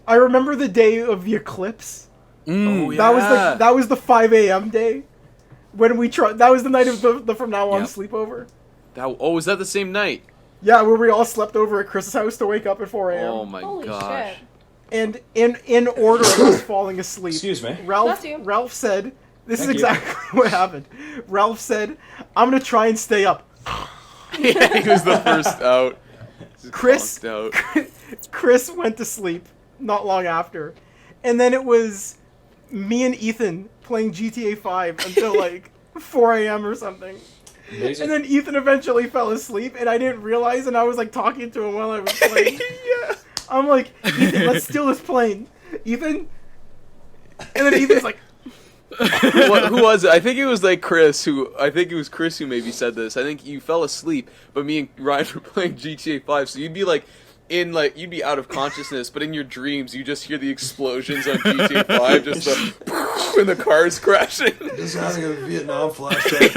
I remember the day of the eclipse. Oh, yeah. That was the 5 a.m. day when we tried. That was the night of the From Now On Yep. sleepover. Was that the same night? Yeah, where we all slept over at Chris's house to wake up at 4 a.m. Oh my Holy gosh. shit. And in order of us falling asleep, Excuse me. Bless you. Ralph said, "This is Thank you. exactly what happened." Ralph said, "I'm gonna try and stay up." Yeah, he was the first out. Just Chris- conked out. Chris went to sleep not long after, and then it was me and Ethan playing GTA 5 until like 4 a.m. or something. Amazing. And then Ethan eventually fell asleep, and I didn't realize, and I was like talking to him while I was playing. Yeah. I'm like, "Ethan, let's steal this plane." Ethan? And then Ethan's like, Who was it? I think it was like Chris who. I think it was Chris who maybe said this. I think you fell asleep, but me and Ryan were playing GTA 5, so you'd be like. You'd be out of consciousness, but in your dreams you just hear the explosions on GTA 5, just the when the car's crashing. Just having a Vietnam flashback.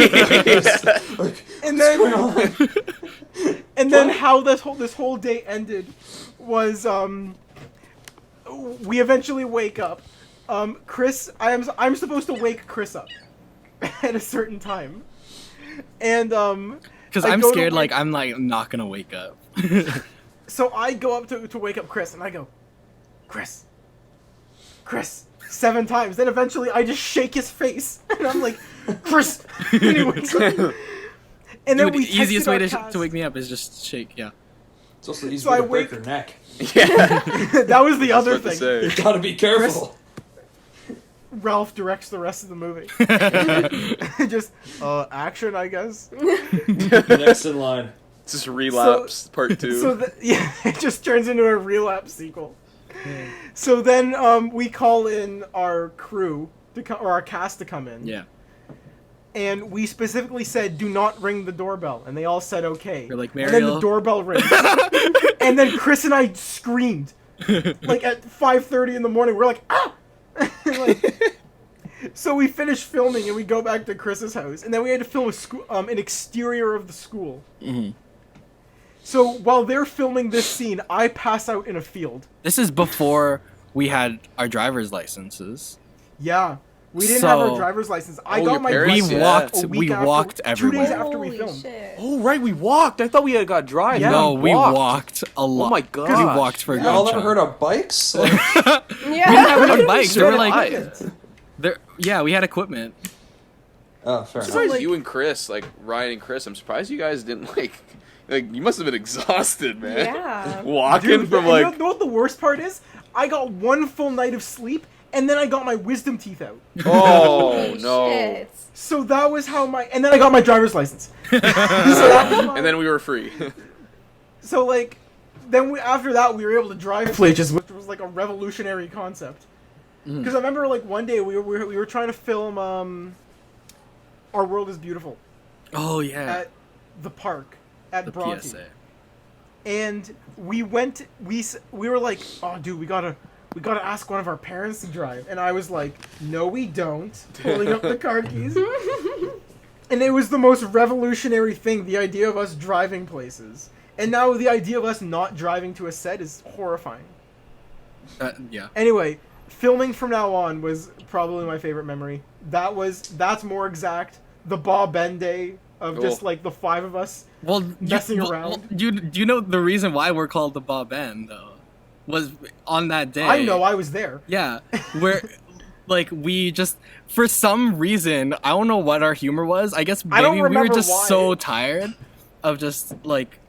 And then how this whole day ended was we eventually wake up. Chris, I'm supposed to wake Chris up at a certain time, and because I'm scared, like I'm like not gonna wake up. So I go up to wake up Chris, and I go, Chris, 7 times. Then eventually I just shake his face, and I'm like, Chris. And he wakes up. And then Dude, we the easiest way texted our to wake me up is just shake. Yeah. It's also easy So to I break wake- your neck. Yeah. That was the other What to thing. say. You gotta be careful. Ralph directs the rest of the movie. Just action, I guess. Next in line. It's just Relapse Part 2. So yeah, it just turns into a Relapse sequel. So then we call in our crew or our cast to come in. Yeah. And we specifically said, "Do not ring the doorbell," and they all said, "Okay." You're like, and then the Mariel. doorbell rings, and then Chris and I screamed, like at 5:30 in the morning. We're like, "Ah!" Like, so we finish filming and we go back to Chris's house, and then we had to film an exterior of the school. Mm-hmm. So while they're filming this scene, I pass out in a field. This is before we had our driver's licenses. Yeah. We didn't have So- our driver's license. I Oh, got your my parents? We Yeah. walked. a week We after- walked 2 everywhere. days after we Holy filmed. shit. Oh, right, we walked. I thought we had got drive. Yeah. No, we walked. walked a lot. Oh my We gosh. walked for a good Y'all ever chunk. heard of bikes? Like, Yeah. We had bikes. They were like, Alive. yeah, we had equipment. oh, fair enough. Surprised like- you and Chris, like Ryan and Chris, I'm surprised you guys didn't like you must have been exhausted, man. Yeah. Walking Dude, from yeah, like you know what the worst part is? I got 1 full night of sleep, and then I got my wisdom teeth out. oh Holy no. shit. So that was how and then I got my driver's license. So that was my- And then we were free. so like, then after that we were able to drive places, which was like a revolutionary concept. Because I remember like one day we were trying to film Our World Is Beautiful Oh yeah. at the park at The Bronte. PSA. And we went. We were like, "Oh, dude, we gotta ask one of our parents to drive." And I was like, "No, we don't." Pulling up the car keys. And it was the most revolutionary thing. The idea of us driving places, and now the idea of us not driving to a set is horrifying. Yeah. Anyway, filming from now on was probably my favorite memory. That's more exact. The Bob Ben day of just Oh. like the 5 of us. Well, Messing around. Do you know the reason why we're called the Bob N though? Was on that day. I know, I was there. Yeah, we're like we just for some reason I don't know what our humor was. I guess I don't maybe we were remember just why. so tired of just like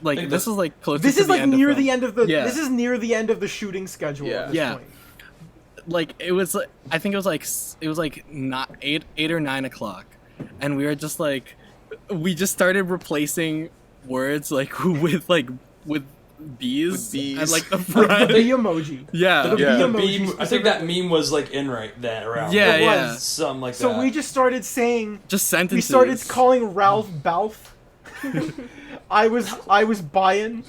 Like this was like close. This to is the like end near of the end of the. Yeah. This is near the end of the shooting schedule. Yeah. At this Yeah. point. Like it was like I think it was like not 8 or 9 o'clock, and we were just like we just started replacing words like with bees, With bees. and like the Like front. the bee emoji. Yeah. The Yeah. bee The emoji. meme, I think that meme was like in right then around. Yeah, It yeah. was. Something like So that. we just started saying. Just sentences. We started calling Ralph Balf. I was buying.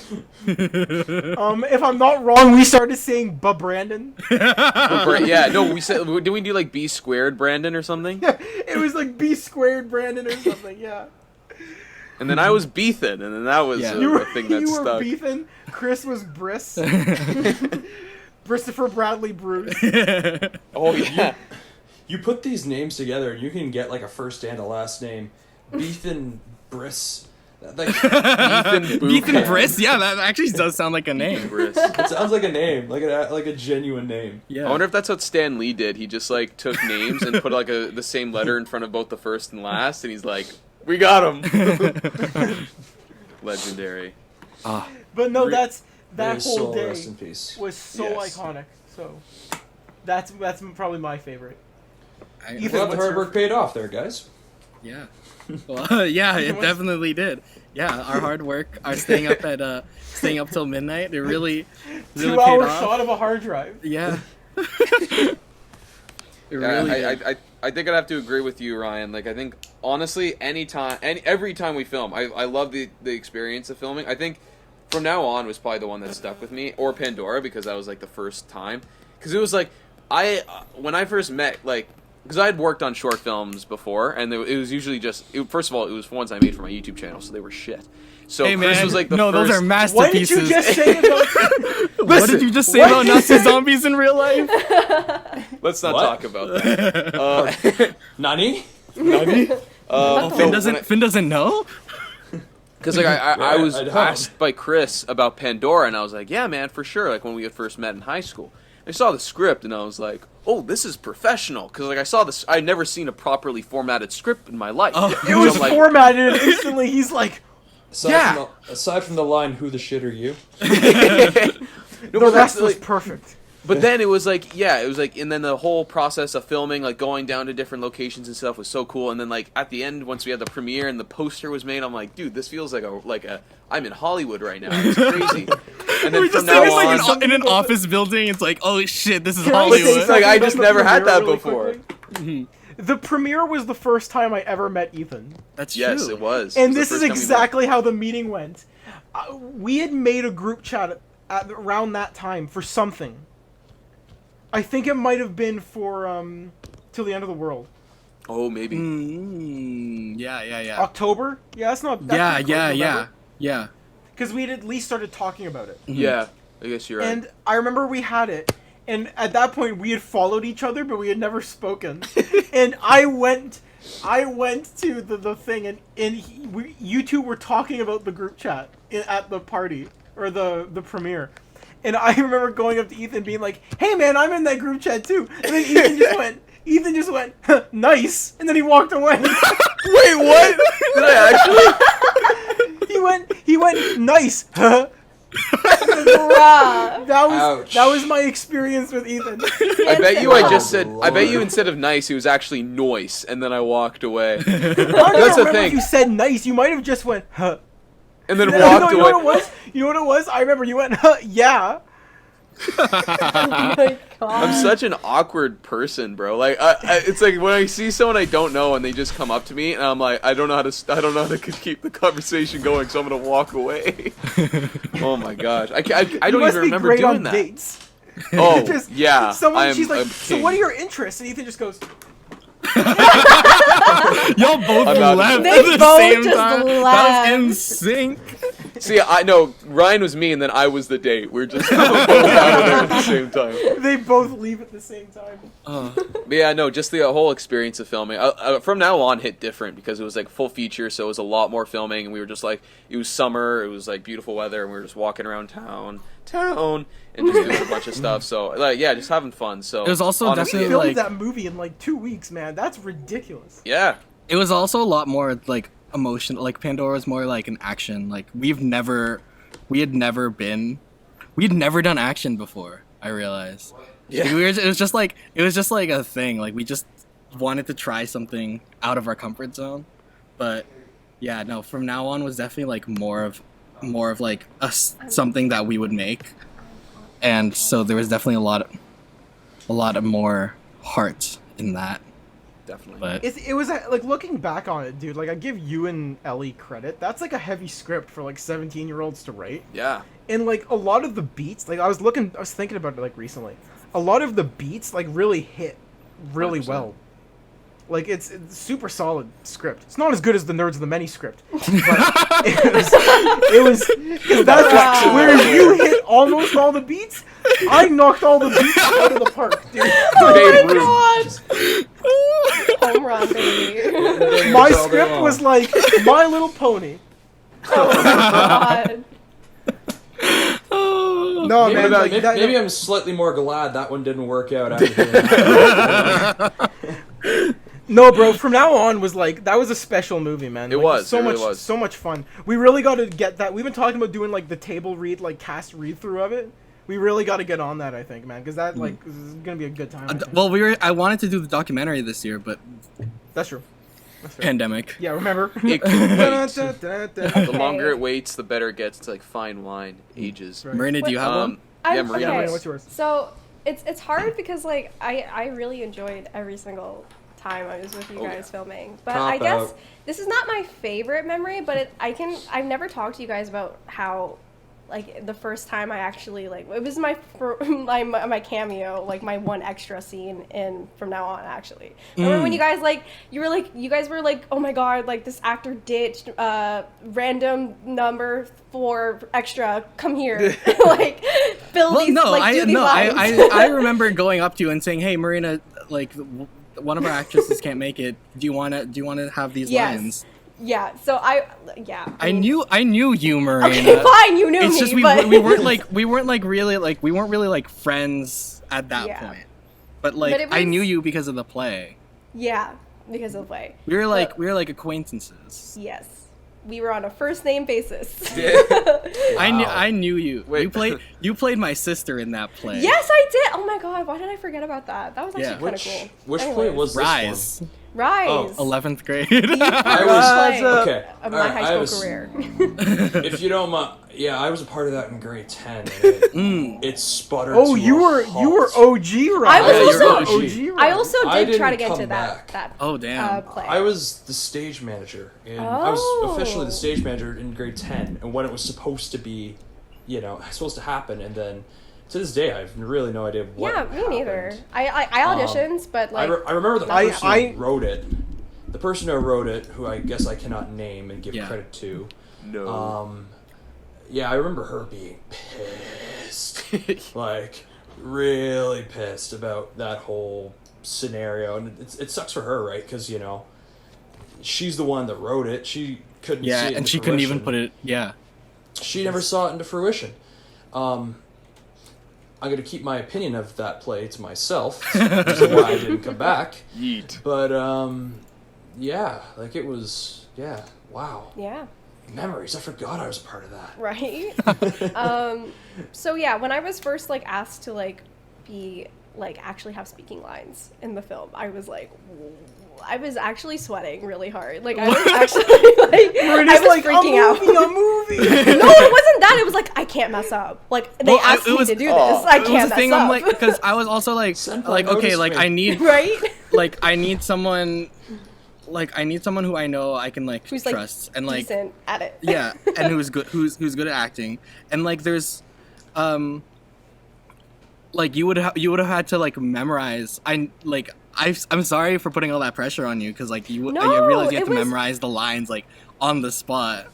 If I'm not wrong, we started saying Brandon. Yeah, no, we said did we do like B squared Brandon or something? It was like B squared Brandon or something. Yeah. And then I was Beethan, and then that was Yeah. You were a thing that you were stuck. Beethan. Chris was Briss. Christopher Bradley Bruce. Oh yeah. You put these names together and you can get like a first and a last name. Beethan Briss. Like, Ethan Ethan Briss. Yeah, that actually does sound like a name. Briss. it sounds like a name, like a genuine name. Yeah. I wonder if that's what Stan Lee did. He just like took names and put like the same letter in front of both the first and last, and he's like, "We got him." Legendary. But no, May that his whole soul day rest in peace. was so Yes. iconic. So that's probably my favorite. I- Ethan, Well, the what's hard your- work paid off there, guys. Yeah. Well, yeah, it definitely did. Yeah, our hard work, our staying up till midnight, it really paid 2-hour off. shot of a hard drive. Yeah. It really did. I think I'd have to agree with you, Ryan. Like, I think, honestly, every time we film, I love the experience of filming. I think from now on was probably the one that stuck with me, or Pandora, because that was, like, the first time. Because it was, like, when I first met, like, because I had worked on short films before, and it was usually just, first of all, it was ones I made for my YouTube channel, so they were shit. So hey, Chris man, was like the no, first. those are masterpieces. What did you just say about What did you just say about Nazi zombies in real life? Let's not What? talk about that. Nani? Finn doesn't know? Because like I was I don't. asked by Chris about Pandora, and I was like, yeah, man, for sure. Like when we had first met in high school, I saw the script, and I was like, oh, this is professional. Because like I saw this, I'd never seen a properly formatted script in my life. It was like, formatted, and instantly he's like, Aside from the line, "Who the shit are you?" the rest was perfect. But then it was like, and then the whole process of filming, like going down to different locations and stuff was so cool. And then like at the end, once we had the premiere and the poster was made, I'm like, dude, this feels like I'm in Hollywood right now. It's crazy. And then from now on, like in an office building, it's like, oh shit, this is Can I say Hollywood. It's like I something just about the never had premiere that really before. quickly? The premiere was the first time I ever met Ethan. That's Yes, true. it was. And It this was the is first time we met. exactly how the meeting went. We had made a group chat around that time for something. I think it might have been for Till the End of the World. Oh, maybe. Yeah. October? Yeah, that's not... Yeah. Because we had at least started talking about it. Yeah, I guess you're right. And I remember we had it, and at that point we had followed each other, but we had never spoken. And I went to the thing, and you two were talking about the group chat at the party, or the premiere. And I remember going up to Ethan being like, hey man, I'm in that group chat too. And then Ethan just went, nice. And then he walked away. Wait, what? Did I actually? He went, nice. Bruh. That was my experience with Ethan. I bet you I bet you instead of nice, he was actually noise, and then I walked away. I don't That's the remember thing. if you said nice. You might have just went, huh. And then No, walked you away. know what it was? You know what it was? I remember you went, huh, yeah. I'm such an awkward person, bro. Like, it's like when I see someone I don't know and they just come up to me, and I'm like, I don't know how to keep the conversation going, so I'm gonna walk away. Oh my gosh, I don't even remember great doing on that. Dates. Oh Just, yeah, she's like, I'm so king. what are your interests? And Ethan just goes, Y'all both I'm out. left They at the both same just time. laughed. That was in sync. See, I know Ryan was me, and then I was the date. We're just both out of there at the same time. they both leave at the same time. But yeah, no, just the whole experience of filming. From now on, hit different because it was like full feature, so it was a lot more filming, and we were just like, it was summer, it was like beautiful weather, and we were just walking around town, and just doing a bunch of stuff. So like, yeah, just having fun. So It was also honestly, We definitely filmed like that movie in like 2 weeks, man. That's ridiculous. yeah, it was also a lot more like emotional. Like Pandora was more like an action. Like we had never done action before. I realized. yeah. Like, it was just like a thing. Like we just wanted to try something out of our comfort zone. But yeah, no. From now on was definitely like more of like something that we would make, and so there was definitely a lot of more heart in that. Definitely. But It was like, looking back on it, dude, like I give you and Ellie credit. That's like a heavy script for like 17-year-olds to write. Yeah. And like a lot of the beats, like I was thinking about it like recently. A lot of the beats like really hit really 100%. well. Like it's super solid script. It's not as good as the Nerds of the Many script, but it was cause that's Wow. where you hit almost all the beats. I knocked all the beats out of the park, dude. Babe Ruth. God. Home run, baby. My all day script long. was like My Little Pony. Oh my God. No, Maybe, man, like that, maybe I'm slightly more glad that one didn't work out after hearing that. No, bro. From now on was like that was a special movie, man. It Like, was, so it really much, was. so much fun. We really got to get that. We've been talking about doing like the table read, like cast read through of it. We really got to get on that, I think, man, because that like is gonna be a good time. I think. well, I wanted to do the documentary this year, but That's true. That's fair. pandemic. Yeah, remember? It could wait. The Okay. longer it waits, the better it gets. It's like fine wine, ages. Right. Marina, do you have one? Yeah, I'm, Marina. okay. What's yours? So, it's hard because like I really enjoyed every single time I was with you guys filming. But I guess this is not my favorite memory, but I've never talked to you guys about how like the first time I actually like it was my my cameo, like my one extra scene in From Now On actually. Remember when you guys you guys were like, "Oh my god, like this actor ditched random number 4 extra, come here." Like fill these do these lines. I remember going up to you and saying, "Hey, Marina, like one of our actresses can't make it. Do you want to have these lines?" Yeah, so I knew you, Marina. Okay, fine, you knew me. It's just we weren't really friends at that point. But I knew you because of the play. Yeah, because of the play. We were like acquaintances. Yes. We were on a first name basis. I knew you. Wait. You played my sister in that play. Yes, I did. Oh my god, why did I forget about that? That was actually kind of cool. Which play was this Rise. one? Rise. Oh, 11th grade. I was okay. Of my high school career. If you don't mind, I was a part of that in grade 10. And it sputtered. Oh, you were OG, right? I also did try to get to that. Oh damn. Play. I was the stage manager, and I was officially the stage manager in grade 10. And when it was supposed to be, supposed to happen, and then. To this day, I have really no idea what happened. Me neither. I auditioned, but like... I remember the person who wrote it. The person who wrote it, who I guess I cannot name and give credit to. No. I remember her being pissed. Like, really pissed about that whole scenario. And it sucks for her, right? Because, she's the one that wrote it. She couldn't see it and she couldn't even put it... Yeah. She never saw it into fruition. I'm going to keep my opinion of that play to myself, which is why I didn't come back. Yeet. But, it was, wow. Yeah. Memories. I forgot I was a part of that. Right? When I was first, asked to, be, actually have speaking lines in the film, I was actually sweating really hard. I was actually, I was freaking out. A movie! No, it wasn't that. It was I can't mess up. They asked me to do this. I can't mess up. I'm because I was also I need... Right? I need someone... I need someone who I know I can who's, trust and decent at it. Yeah, and who's good at acting. And there's you would have had to memorize. I'm sorry for putting all that pressure on you because I realized you had to memorize the lines on the spot.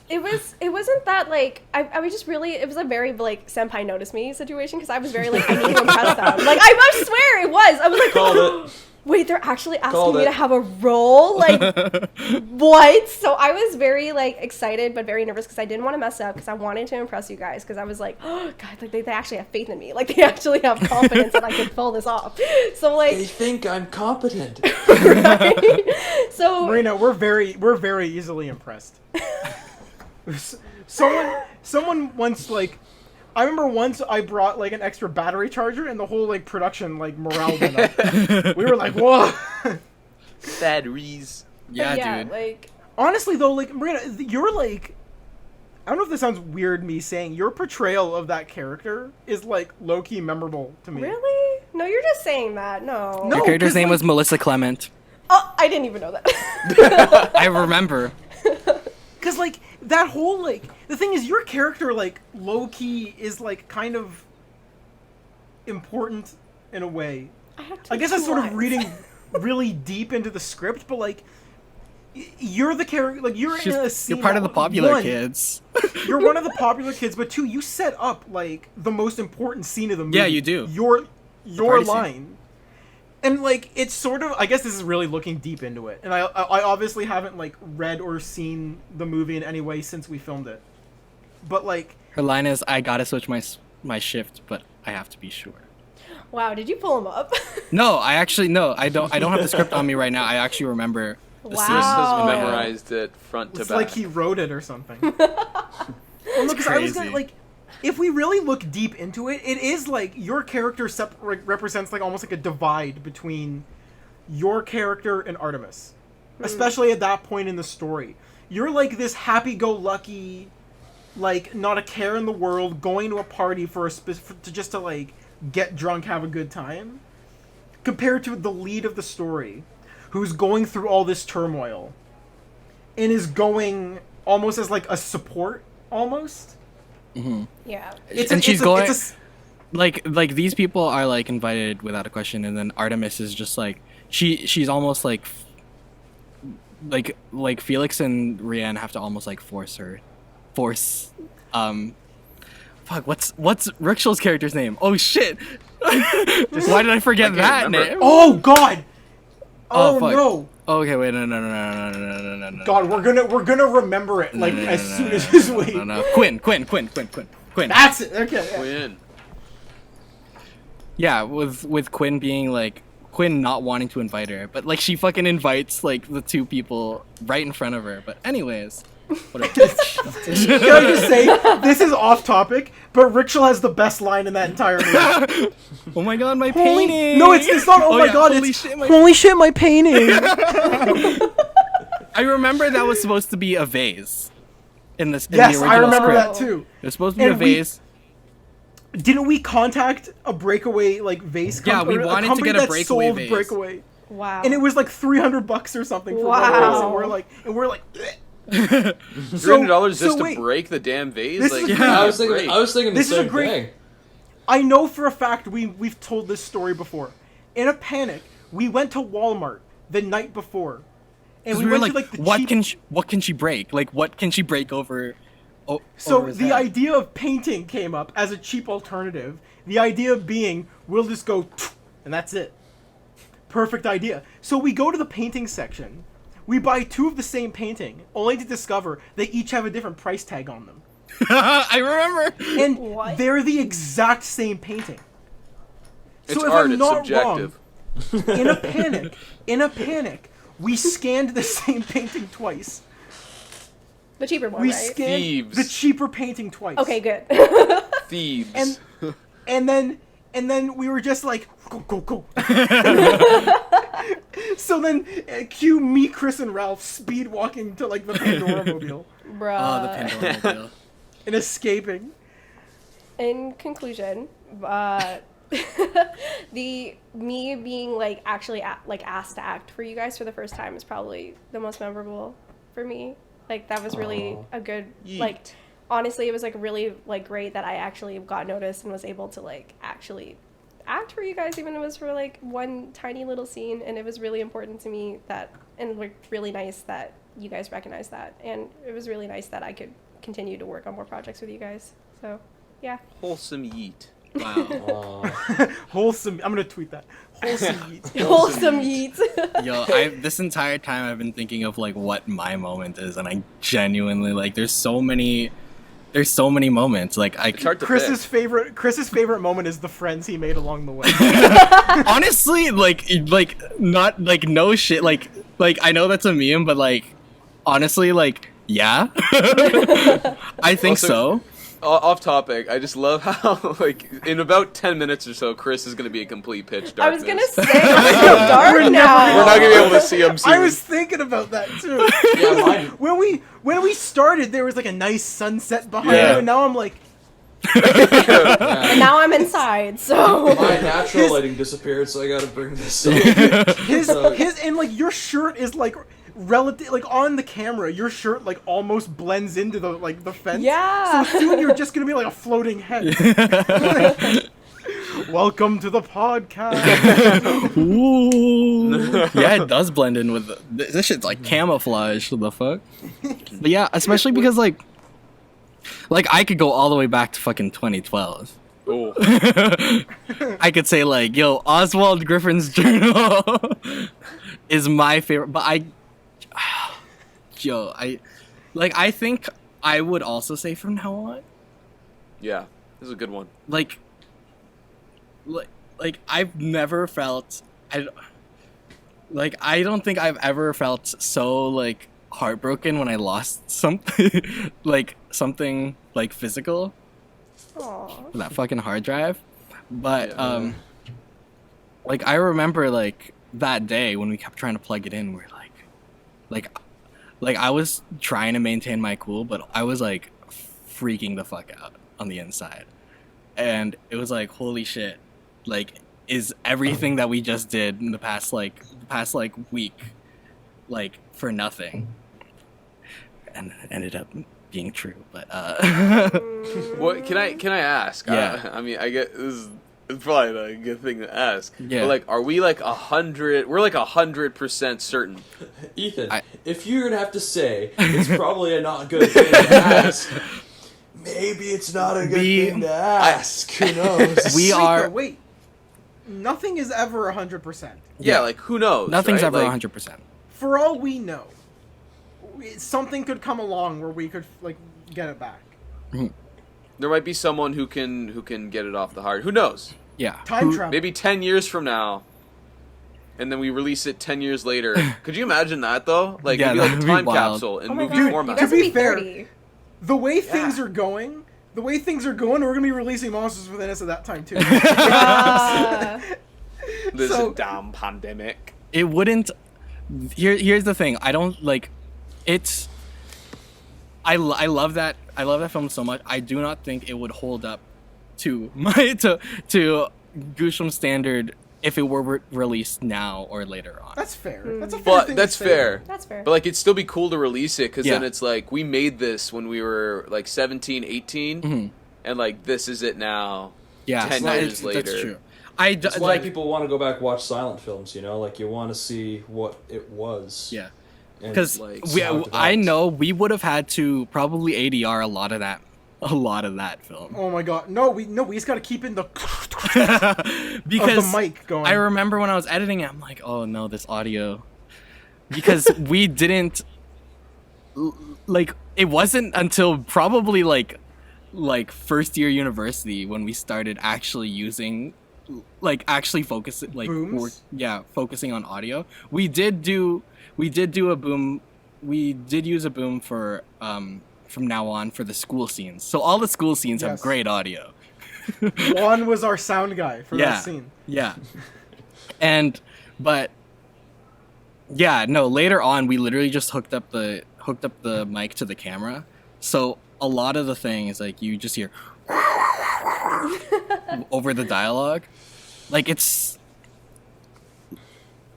It wasn't that I was just really, it was a very senpai notice me situation because I was very I need to impress them. I swear it was. I was Called it. Wait, they're actually asking me to have a role? What? So I was very, excited but very nervous because I didn't want to mess up because I wanted to impress you guys because I was oh, God, they actually have faith in me. They actually have confidence that I can pull this off. So, They think I'm competent. Right? So... Marina, we're very easily impressed. Someone once, I remember once I brought an extra battery charger and the whole production morale went up. We were whoa. Batteries. Yeah, dude. Honestly though, Marina, you're I don't know if this sounds weird me saying your portrayal of that character is low key memorable to me. Really? No, you're just saying that. No. Your character's name was Melissa Clement. Oh, I didn't even know that. I remember. Because that whole the thing is your character low key is kind of important in a way. I guess that's sort of reading really deep into the script, but you're the character. You're in a scene. You're part of the popular kids. You're one of the popular kids, but two, you set up the most important scene of the movie. Yeah, you do. Your line. Scene. And it's sort of, I guess this is really looking deep into it, and I obviously haven't read or seen the movie in any way since we filmed it, but her line is, "I gotta switch my shift, but I have to be sure." Wow, did you pull him up? No, I don't have the script on me right now. I actually remember the wow. scene. Has memorized it front to back. It's he wrote it or something. Well, no, because I was gonna if we really look deep into it, it is your character represents almost a divide between your character and Artemis, especially at that point in the story. You're this happy-go-lucky, not a care in the world, going to a party for just to get drunk, have a good time, compared to the lead of the story, who's going through all this turmoil, and is going almost as like a support, almost. Mm-hmm. Yeah. Like these people are like invited without a question, and then Artemis is just like she's almost like Felix and Rianne have to almost like force what's Richel's character's name? Oh shit. Why did I forget that name? Oh god. Oh fuck. No. Okay, wait, no. God, we're gonna remember it like as soon as this week. No. Quinn. That's it. Okay. Yeah. Quinn. Yeah, with Quinn being like Quinn not wanting to invite her, but like she fucking invites like the two people right in front of her. But anyways, whatever. Can I just say this is off topic, but Rachel has the best line in that entire movie. Oh my god, my painting! No, it's not. Oh my god, holy it's shit, holy shit, my painting. I remember that was supposed to be a vase. In the Yes, original I remember script. that too. It was supposed to be a vase. Didn't we contact a breakaway like vase company? Yeah, we wanted to get a breakaway vase. Breakaway. Wow. And it was like $300 or something for Wow. one vase, and we're like $300 just wait. to break the damn vase? This Like, is- Yeah, I was thinking the This is a same great- thing. I know for a fact we've told this story before. In a panic, we went to Walmart the night before, and we were went like, to like the what cheap... can she break? Like, what can she break over? So over his the head? idea of painting came up as a cheap alternative. The idea being, we'll just go, and that's it. Perfect idea. So we go to the painting section. We buy two of the same painting, only to discover they each have a different price tag on them. I remember. And What? they're the exact same painting. it's if art, I'm it's not subjective. wrong, in a panic, we scanned the same painting twice. The cheaper one, We right? scanned Thieves. the cheaper painting twice. Okay, good. Thieves. And then we were just like, go. So then, cue me, Chris, and Ralph speed walking to like the Pandora mobile Bruh. Oh, the Pandora mobile. and escaping. In conclusion, me being like actually asked to act for you guys for the first time is probably the most memorable for me. Like that was really a good like. Yeet. Honestly, it was like really like great that I actually got noticed and was able to like actually act for you guys, even if it was for like one tiny little scene. And it was really important to me that, and like really nice that you guys recognized that. And it was really nice that I could continue to work on more projects with you guys. So yeah. Wholesome yeet. Wow. Wholesome. I'm gonna tweet that. Wholesome yeet. Wholesome yeet. Yo, this entire time I've been thinking of like what my moment is, and I genuinely like. There's so many moments. Like It's hard to Chris's pick. favorite moment is the friends he made along the way. honestly, like not like no shit. Like I know that's a meme, but like honestly, like yeah, I think Also- so. Off topic, I just love how, like, in about 10 minutes or so, Chris is going to be a complete pitch I darkness. was gonna say it's so dark We're now. We're not going to be able to see him soon. I was thinking about that too. Yeah, mine. When we started, there was like a nice sunset behind Yeah. you, and now I'm like, And now I'm inside, so My natural lighting disappeared, so I gotta bring this up. his and like your shirt is like relative, like on the camera, your shirt like almost blends into the fence. Yeah. So soon you're just gonna be like a floating head. Welcome to the podcast. Ooh. Yeah, it does blend in with this shit's like camouflage. What the fuck? But yeah, especially because like I could go all the way back to fucking 2012. Oh. I could say like, yo, Oswald Griffin's journal is my favorite, but I think I would also say from now on, Yeah, this is a good one. like I've never felt I don't think I've ever felt so like heartbroken when I lost something something like physical. Aw. That fucking hard drive. But Yeah. like I remember like that day when we kept trying to plug it in, we're like I was trying to maintain my cool, but I was like freaking the fuck out on the inside. And it was like, holy shit, like is everything that we just did in the past week, like for nothing. And it ended up being true, but What can I ask? Yeah. I mean, I get this is it's probably not a good thing to ask. Yeah. But like, are we like 100? We're like 100% certain. Ethan, if you're gonna have to say it's probably a not good thing to ask, maybe it's not a good thing to ask. Who knows? Wait. Nothing is ever 100%. Yeah, like who knows? nothing's right? ever Like, 100%. For all we know, something could come along where we could like get it back. There might be someone who can get it off the heart. Who knows? Yeah. Time travel. Maybe 10 years from now, and then we release it 10 years later. Could you imagine that though? Like Yeah, it'd be like a that'd be time wild. capsule in Oh my movie god, you format. guys To would be be fair, 30. The way things are going, we're gonna be releasing Monsters Within us at that time too. This So- damn pandemic. It wouldn't. Here's the thing. I don't like. It's. I love that. I love that film so much. I do not think it would hold up to to Gooshlems standard if it were released now or later on. That's fair. That's a fair But thing that's to say. fair. That's fair. But like it'd still be cool to release it because then Yeah. it's like we made this when we were like 17, 18, and like this is it now. Yeah, 10 so years that's later. true. That's why like people want to go back watch silent films. You know, like you want to see what it was. yeah. And Because like, how it I develops. know we would have had to probably ADR a lot of that film. Oh my god. No, we just gotta keep in the Because of the mic going. I remember when I was editing it, I'm like, oh no, this audio. Because we didn't like it wasn't until probably like first year university when we started actually using focusing Booms? focusing on audio. We did use a boom for from now on for the school scenes. So all the school scenes have Yes. great audio. Juan was our sound guy for that scene. Yeah. But later on we literally just hooked up the mic to the camera. So a lot of the things like you just hear over the dialogue. Like it's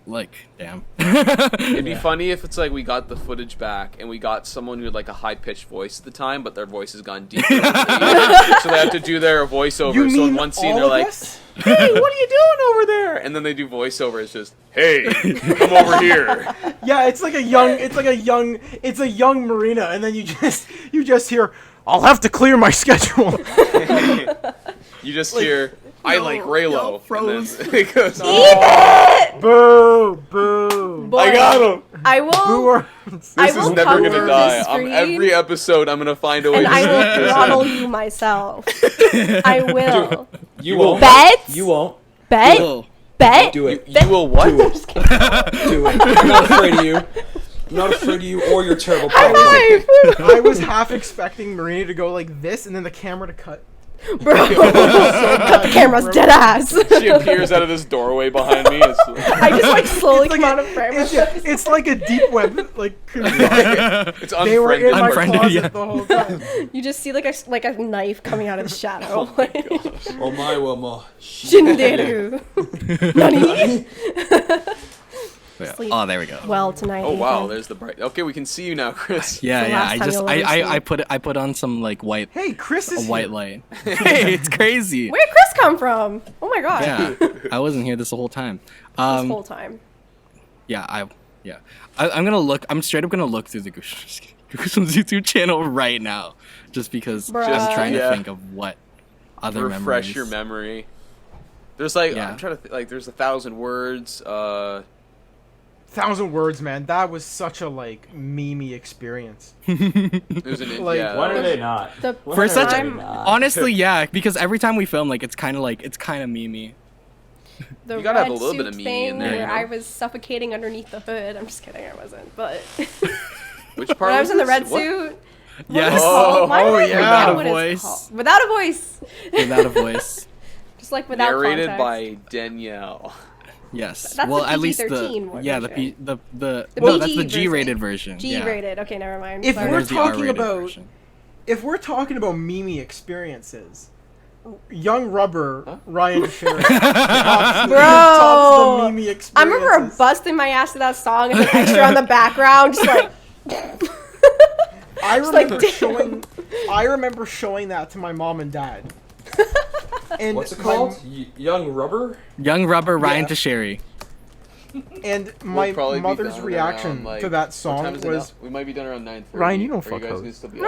like damn. It'd be funny if it's like we got the footage back and we got someone who had like a high pitched voice at the time, but their voice has gone deeper. So they have to do their voiceover. You So mean in one scene all they're of like, us? "Hey, what are you doing over there?" And then they do voiceover. It's just, "Hey, come over here." Yeah, it's a young Marina, and then you just hear, "I'll have to clear my schedule." You just hear, "I like Raylo," froze. and then it goes, Boo, boo. Boy, "I got him." I Boo will. or- This I is will never cover gonna the die. screen. Every episode, I'm gonna find a way And to I sneak will this in. throttle you myself. I will. You won't. Bet. You won't. Bet. Cool. Bet. Do it. You will what? Do it. Do it. I'm not afraid of you. I'm not afraid of you or your terrible High problems. five. I was half expecting Marina to go like this, and then the camera to cut. Bro. Cut the cameras dead ass. She appears out of this doorway behind me. It's I just like slowly It's come like out of frame. It's like a deep web. Like it's they were in my Unfriended, closet yeah. the whole time. You just see like a knife coming out of the shadow. Oh my, well, ma. Shinderu. Nani? Yeah. Sleep. Oh, there we go. Well, tonight. Oh wow, Ethan. there's the bright. Okay, we can see you now, Chris. Yeah, the yeah. last I time just you'll ever see I put on some like white Hey, Chris is white here. light. Hey, it's crazy. Where'd Chris come from? Oh my god. Yeah, I wasn't here this whole time. This whole time. Yeah, I'm gonna look. I'm straight up gonna look through the Gooshlems YouTube channel right now, just because Bruh. I'm trying to Yeah. think of what other Refresh memories. your memory. There's like Yeah. I'm trying to like. There's 1,000 words. 1,000 words, man. That was such a like memey experience. There's an Like, yeah. When are they not? The When For are such, they I'm- not? honestly, yeah, because every time we film, like it's kind of memey. The You gotta have red a little bit of suit me thing in there, where you know? I was suffocating underneath the hood. I'm just kidding, I wasn't. But Which part? when I was in the red this? What? suit. Yes, Oh, Why did I yeah. forget Without a what it's voice. called? Without a voice. without a voice. Just like without Narrated context. by Danielle. Yes. That's well, the at least the PG-13 yeah the version. the The no, that's PG the G-rated version. Yeah. G-rated. Okay, never mind. If Sorry. we're There's the talking R-rated about- version. If we're talking about memey experiences, Young Rubber, Ryan Sherry. Bro, tops the Mimi experiences. I remember busting my ass to that song and an extra on the background, just like. I remember showing that to my mom and dad. And What's it called? Young Rubber? Young Rubber, Ryan Yeah. Tocheri. And We'll my probably be mother's done reaction around, like, to that what song time is it was now? We might be done around 9:30. Ryan, you don't Are fuck guys hoes. gonna still be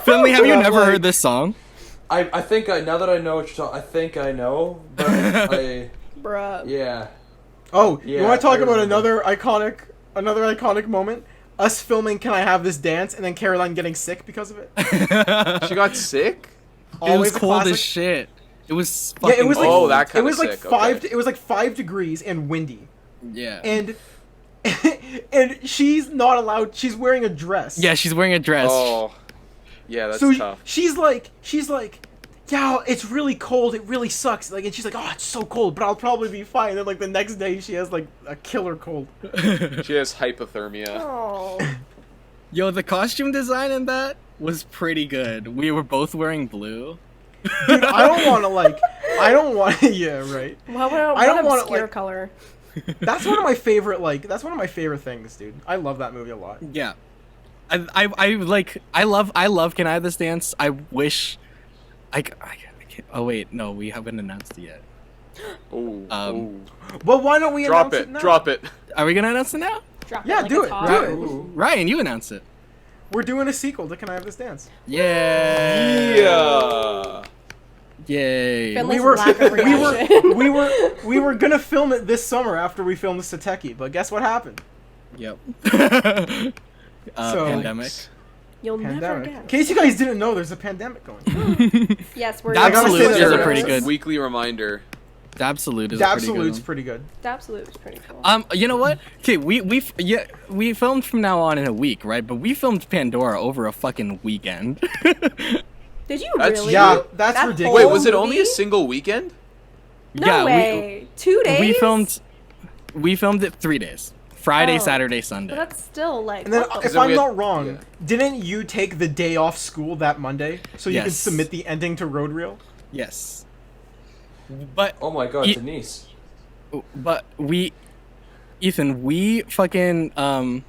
Finley, have you Yeah, never like- heard this song? I think now that I know what you're talking, I think I know, but I Bruh. yeah. Oh, you Yeah, want to talk I about remember. another iconic moment? Us filming "Can I Have This Dance" and then Caroline getting sick because of it. She got sick? It was Always a cold classic. as shit. It was Yeah, fucking it was like Oh, that it kinda was like sick, five. okay. It was like 5 degrees and windy, yeah. and and she's not allowed. She's wearing a dress. Yeah, she's wearing a dress. Oh. Yeah, that's So tough. she's like, yeah, it's really cold. It really sucks. Like, and she's like, oh, it's so cold, but I'll probably be fine. And then, like, the next day, she has like a killer cold. She has hypothermia. Oh. Yo, the costume design in that was pretty good. We were both wearing blue. Dude, I don't want. Yeah, right. What I don't wanna, obscure like- color? That's one of my favorite. That's one of my favorite things, dude. I love that movie a lot. Yeah. I love Can I Have This Dance? I wish I can't. Oh wait, no, we haven't announced it yet. Ooh. Um, Well, why don't we Drop announce it. now? Drop it. Are we gonna announce it now? Drop Yeah, like do it's it, hot. do it. Ooh. Ryan, you announce it. We're doing a sequel to "Can I Have This Dance." Yeah. Yeah. Yay. Finley's We were, lack of reaction. we were gonna film it this summer after we filmed the Sateki, but guess what happened? Yep. So- Pandemic. You'll never Pandemic. In guess. case you guys didn't know, there's a pandemic going. Yes, we're Dabsolute gotta say that is a there pretty is. good. Weekly reminder. Dabsolute is a pretty good Dabsolute's one. pretty good. Dabsolute was pretty cool. You know what? Okay, we filmed from now on in a week, right? But we filmed Pandora over a fucking weekend. Did you That's- really? Yeah, that's That ridiculous. Wait, whole was it only a movie? single weekend? No yeah, way. 2 days? we filmed it 3 days. Friday, Oh. Saturday, Sunday. But that's still like. And then, what the if then I'm we had- not wrong, yeah. didn't you take the day off school that Monday so you could Yes. submit the ending to Road Reel? Yes. But Oh my god, Ye- Denise. Ethan, we fucking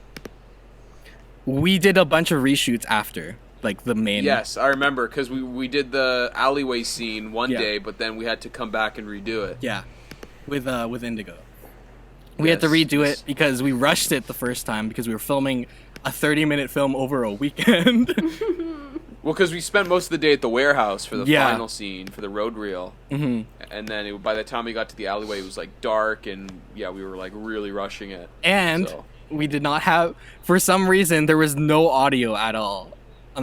we did a bunch of reshoots after, like the main. Yes, I remember because we did the alleyway scene one Yeah. day, but then we had to come back and redo it. Yeah. With Indigo. We had to Yes, redo yes. it because we rushed it the first time because we were filming a 30-minute film over a weekend. Well, because we spent most of the day at the warehouse for the Yeah. final scene for the road reel, hmm and then by the time we got to the alleyway, it was like dark, and yeah, we were like really rushing it. And So- we did not have, for some reason, there was no audio at all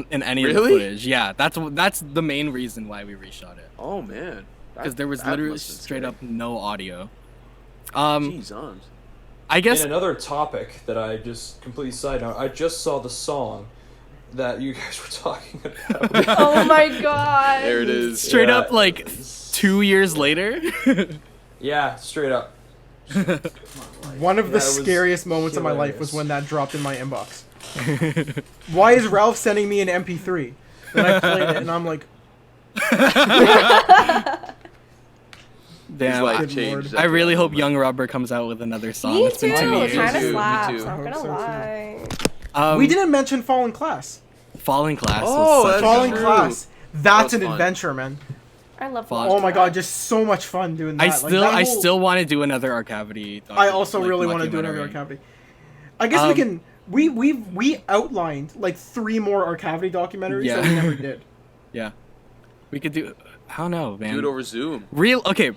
in any of the Really? footage. Yeah, that's the main reason why we reshot it. Oh man, Because there was that literally must've been straight scary. up no audio. Jeez, arms. I guess And another topic that I just completely side note, I just saw the song that you guys were talking about. Oh my god. There it is. straight Yeah. up like 2 years later. Yeah, straight up. One of the Yeah, it was scariest moments of my life was hilarious. when that dropped in my inbox. Why is Ralph sending me an MP3? Then I played it and I'm like, His Damn, life Good changed. lord. I really hope Young Rubber comes out with another song. Me It's too. been 2 It years. kind Me of too, me slaps. too. Not gonna Hope so, too. lie. we didn't mention Fallen Class. Falling Class. Oh, was such that's a Fallen fun- true. Class. That That's was an fun. adventure, man. I love. Fun. Oh my god, just so much fun doing that. I Like, still, that I whole- still want to do another Arcavity. I also really want to do another Arcavity. I guess we can. We outlined like 3 more Arcavity documentaries Yeah. that we never did. Yeah, we could do. I don't know, man. Do it over Zoom. Okay.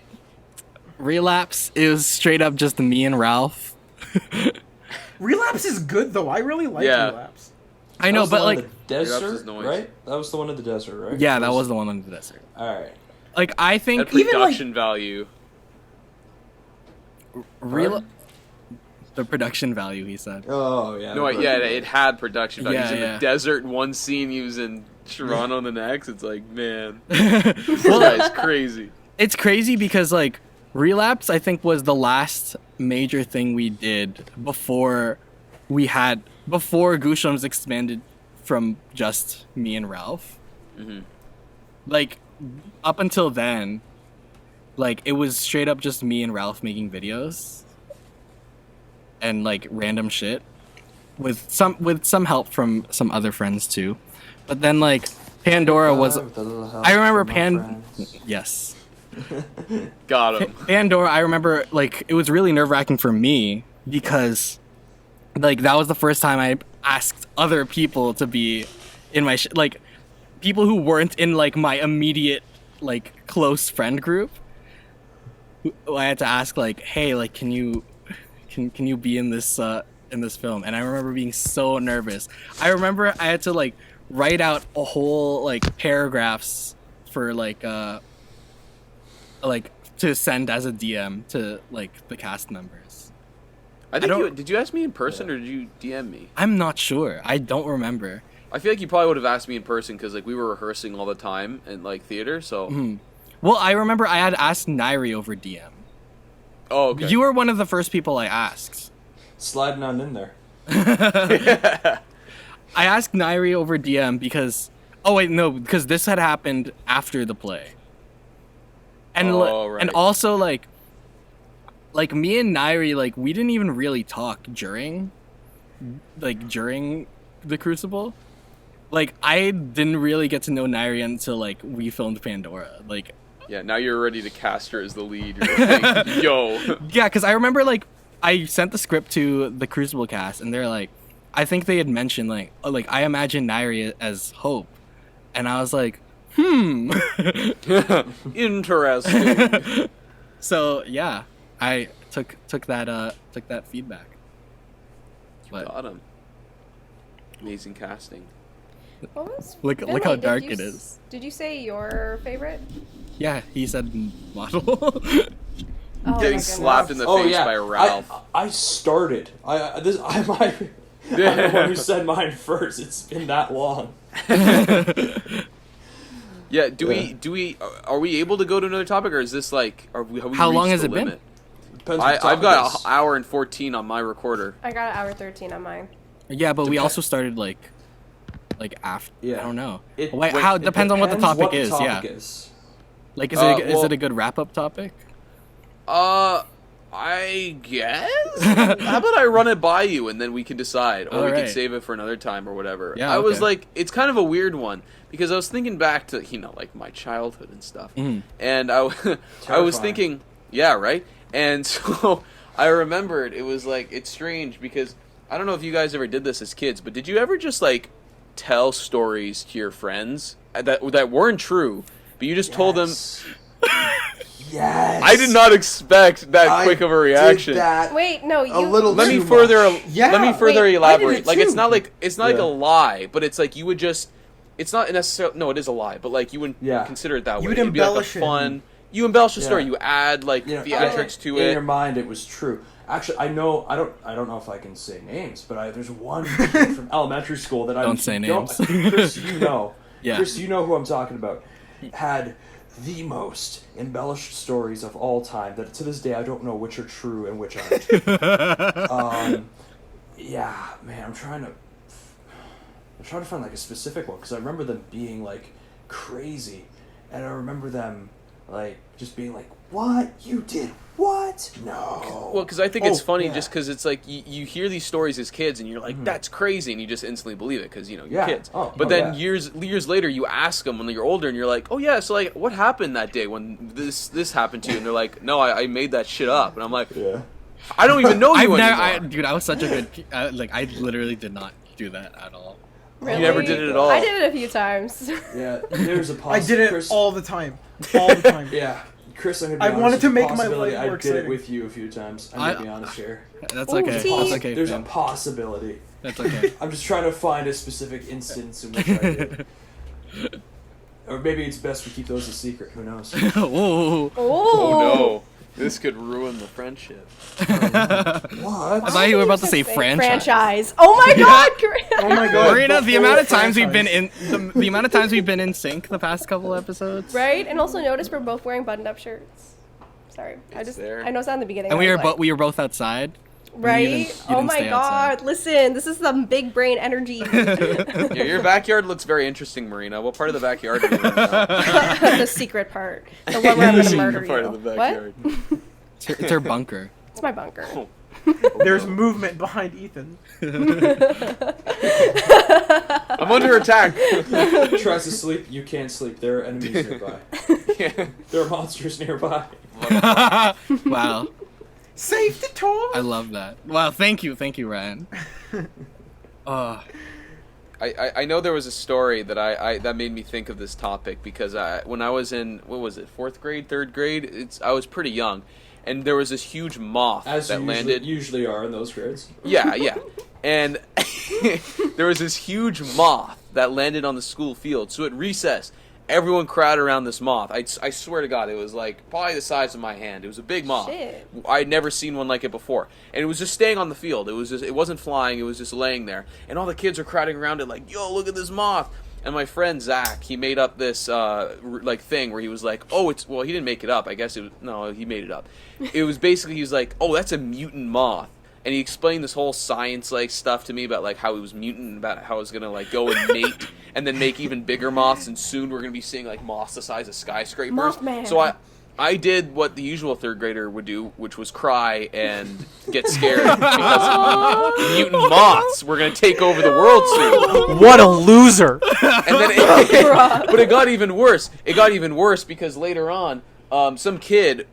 Relapse is straight up just me and Ralph. Relapse is good though. I really like Yeah. Relapse. I know, That was the but one in like, the Relapse desert, is noise. right? That was the one in the desert, right? yeah, that was the one in the desert. All right. Like, I That think even, like- production value. real. The production value, he said. Oh yeah. No, yeah, it had production value. Yeah, He's in yeah. the desert in one scene, he was in Toronto in the next. It's like, man, well, this guy's crazy. it's crazy because like Relapse, I think, was the last major thing we did before Gooshlems expanded from just me and Ralph. like up until then, like it was straight up just me and Ralph making videos and like random shit with some help from some other friends too. But then like Pandora was, I remember yes. Got him. Pandora, I remember like it was really nerve-wracking for me because like that was the first time I asked other people to be in my like people who weren't in like my immediate like close friend group. I had to ask like, hey, like can you be in this film? And I remember being so nervous. I remember I had to like write out a whole like paragraphs for like to send as a DM to like the cast members. Did you ask me in person or did you DM me? I'm not sure. I don't remember. I feel like you probably would have asked me in person because like we were rehearsing all the time in like theater. So. Well, I remember I had asked Nairi over DM. Oh, okay. You were one of the first people I asked. Sliding on in there. I asked Nairi over DM because... Oh, wait, no, because this had happened after the play. And, right. And also, like me and Nairi, like, we didn't even really talk during the Crucible. Like, I didn't really get to know Nairi until, like, we filmed Pandora. Like... Yeah, now you're ready to cast her as the lead. You're like, yo. Yeah, because I remember, like, I sent the script to the Crucible cast, and they're like, I think they had mentioned, like I imagine Nairi as Hope. And I was like, Interesting. So, yeah, I took that feedback. Got him. Amazing casting. What was Look how dark it is. Did you say your favorite? Yeah, he said model. Oh, my Getting goodness. slapped in the face by Ralph. I started. I'm the one who said mine first. It's been that long. Yeah. Are we able to go to another topic, or is this like? Have we How long reached has the it been? limit? Depends what I've topic got is. an hour and 14 on my recorder. I got an hour 13 on mine. Yeah, but we also started like after. Yeah. I don't know. It Depends on what the topic what the is. topic Yeah. is. Like, well- is it a good wrap up topic? I guess. How about I run it by you and then we can decide, or we can Alright. save it for another time or whatever. Yeah, I was okay. like, it's kind of a weird one because I was thinking back to like my childhood and stuff, and I was Terrifying. thinking, yeah, right. And so I remembered it was like it's strange because I don't know if you guys ever did this as kids, but did you ever just like tell stories to your friends that weren't true, but you just told them? Yes. I did not expect that quick of a reaction. Did that Wait, no, you. a little Let me too further. much. Yeah. Let me further Wait, I did elaborate. it Like it's too. not like like Yeah. a lie, but it's like you would just. It's not necessarily. No, it is a lie, but like you wouldn't Yeah. consider it that You way. would It'd be like a embellish it. fun. You embellish the story. Yeah. You add like You know, theatrics to in it. your mind, it was true. Actually, I know. I don't know if I can say names, but there's one kid from elementary school that I Don't say names. Chris, you know. Yeah. Chris, you know who I'm talking about. Had the most embellished stories of all time that to this day I don't know which are true and which aren't. Yeah, man, I'm trying to find like a specific one because I remember them being like crazy, and I remember them like just being like, "What you did? What? No." Well, because I think it's funny yeah. just because it's like you hear these stories as kids and you're like, that's crazy, and you just instantly believe it because, you're Yeah. kids. Oh, but oh, then yeah. years later, you ask them when you're older and you're like, oh, yeah, so like, what happened that day when this happened to you? And they're like, no, I made that shit up. And I'm like, Yeah. I don't even know you anymore. I was such a good. I literally did not do that at all. Really? You never did it at all. I did it a few times. Yeah, there's a I possibility. did it Chris, all the time. All the time. Yeah, Chris, I'm gonna be I honest, wanted to there's a make my possibility life I more did it exciting. with you a few times. I'm gonna be honest here. That's Ooh, okay. tea. That's okay. There's a Finn. possibility. That's okay. I'm just trying to find a specific instance in which I did. Or maybe it's best we keep those a secret. Who knows? Whoa. Oh, no. This could ruin the friendship. What? I thought you were about to say franchise. Oh my god, Chris. Oh my god. Marina, the amount of times we've franchise. been in the amount of times we've been in sync the past couple episodes. Right? And also notice we're both wearing buttoned up shirts. Sorry. It's there. I noticed that in the beginning. And I was like, we were both outside. Right? Oh my god, listen, this is some big brain energy. Yeah, your backyard looks very interesting, Marina. What part of the backyard are you in now? The secret part. The one where I'm The gonna secret murder part you. of the backyard. What? It's her bunker. It's my bunker. There's movement behind Ethan. I'm under attack. Tries to sleep, you can't sleep. There are enemies nearby. Yeah. There are monsters nearby. Wow. Safety tour. I love that. Wow, thank you, Ryan. I know there was a story that that made me think of this topic because when I was in, what was it, 4th grade, 3rd grade, I was pretty young, and there was this huge moth As that landed. usually are in those grades. Yeah. And there was this huge moth that landed on the school field. So at recess, everyone crowded around this moth. I swear to God, it was like probably the size of my hand. It was a big moth. Shit. I'd never seen one like it before. And it was just staying on the field. It wasn't flying. It was just laying there. And all the kids are crowding around it like, yo, look at this moth. And my friend Zach, he made up this like thing where he was like, oh, he didn't make it up. I guess he made it up. It was basically, he was like, oh, that's a mutant moth. And he explained this whole science like stuff to me about like how he was mutant, about how it was gonna like go and mate and then make even bigger moths, and soon we're gonna be seeing like moths the size of skyscrapers. Mothman. So I did what the usual 3rd grader would do, which was cry and get scared because mutant moths were gonna take over the world soon. What a loser. And then but it got even worse. It got even worse because later on, some kid,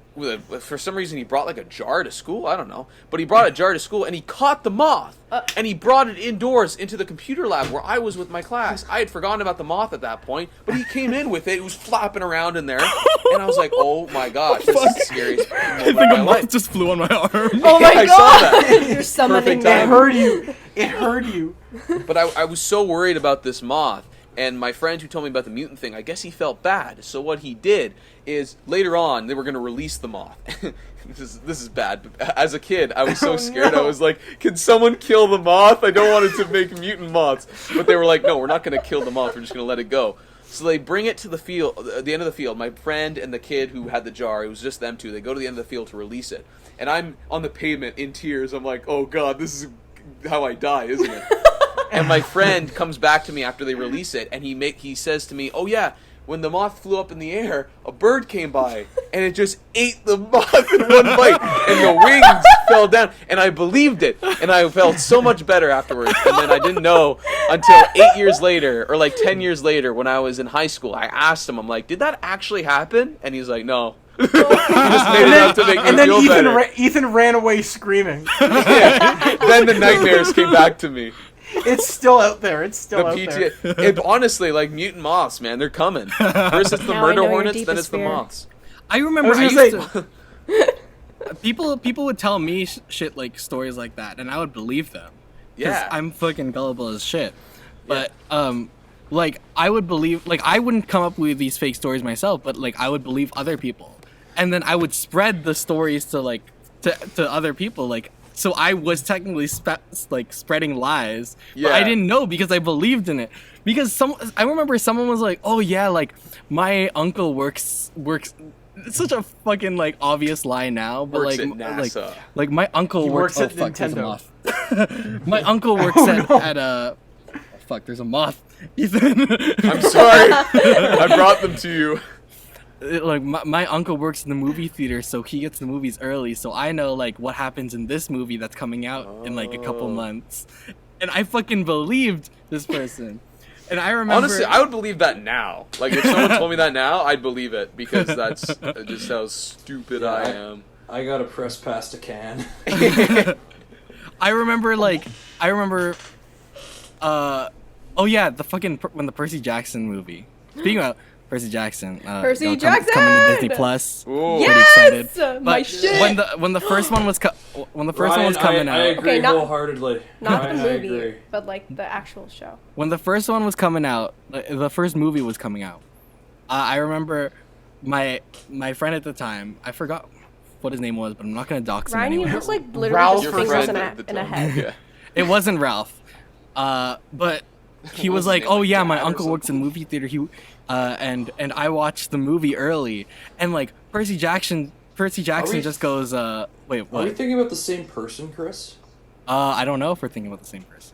for some reason, he brought like a jar to school. I don't know, but he brought a jar to school and he caught the moth and he brought it indoors into the computer lab where I was with my class. I had forgotten about the moth at that point, but he came in with it. It was flapping around in there, and I was like, "Oh my gosh, this is the scariest moment I think of my a life." moth just flew on my arm. Oh my I god! saw that. You're summoning Perfect It timing. them. hurt you. It hurt you. But I was so worried about this moth, and my friend who told me about the mutant thing, I guess he felt bad. So what he did is later on they were going to release the moth. This is bad. As a kid, I was so scared. no. I was like, "Can someone kill the moth? I don't want it to make mutant moths." But they were like, "No, we're not going to kill the moth. We're just going to let it go." So they bring it to the field, the end of the field. My friend and the kid who had the jar, it was just them two. They go to the end of the field to release it, and I'm on the pavement in tears. I'm like, "Oh God, this is how I die, isn't it?" And my friend comes back to me after they release it, and he says to me, "Oh yeah, when the moth flew up in the air, a bird came by, and it just ate the moth in one bite, and the wings fell down." And I believed it, and I felt so much better afterwards. And then I didn't know until 8 years later, or like 10 years later, when I was in high school. I asked him, I'm like, "Did that actually happen?" And he's like, "No." He just made it up to make me And then feel better. Ethan ran away screaming. Yeah. Then the nightmares came back to me. It's still out there. It's still The out there. PTA. Honestly, like mutant moths, man, they're coming. First it's the Now I murder know your hornets, then deepest it's the fear. moths. I remember I I was used gonna to. People would tell me shit like stories like that, and I would believe them. 'Cause Yeah. I'm fucking gullible as shit. But like I would believe, like I wouldn't come up with these fake stories myself, but like I would believe other people, and then I would spread the stories to like to other people, like. So I was technically spreading lies, but I Yeah. didn't know because I believed in it. Because I remember someone was like, "Oh yeah, like my uncle works." It's such a fucking like obvious lie now, but Works like at NASA. like my uncle He works. works Oh at fuck, there's a Nintendo. moth. My uncle works Oh, no. at a. Oh, fuck, there's a moth. Ethan. I'm sorry. I brought them to you. Like my uncle works in the movie theater, so he gets the movies early, so I know like what happens in this movie that's coming out in like a couple months, and I fucking believed this person, and I remember Honestly, I would believe that now. Like if someone told me that now, I'd believe it because that's just how stupid Yeah, I am. I gotta press past a can. I remember oh yeah, the fucking when the Percy Jackson movie. Speaking about Percy Jackson, Percy coming Jackson! to Disney Plus. Ooh. Pretty excited. Yes! My But shit! when the first one was one Ryan, was coming I out, agree Okay, not- wholeheartedly. Not Ryan, the I movie, agree. but like the actual show. when the first one was coming out, the first movie was coming out. I remember my friend at the time. I forgot what his name was, but I'm not gonna dox him Ryan, you anyway. look like literally Ralph just Your fingers friend in at the a time. head. Yeah. It wasn't Ralph, but he was Was his like, name, "Oh like, yeah, Dad my or uncle works in something? movie theater. He and I watched the movie early, and like Percy Jackson Percy Jackson we- just goes, wait, Are we what? thinking about the same person, Chris? I don't know if we're thinking about the same person.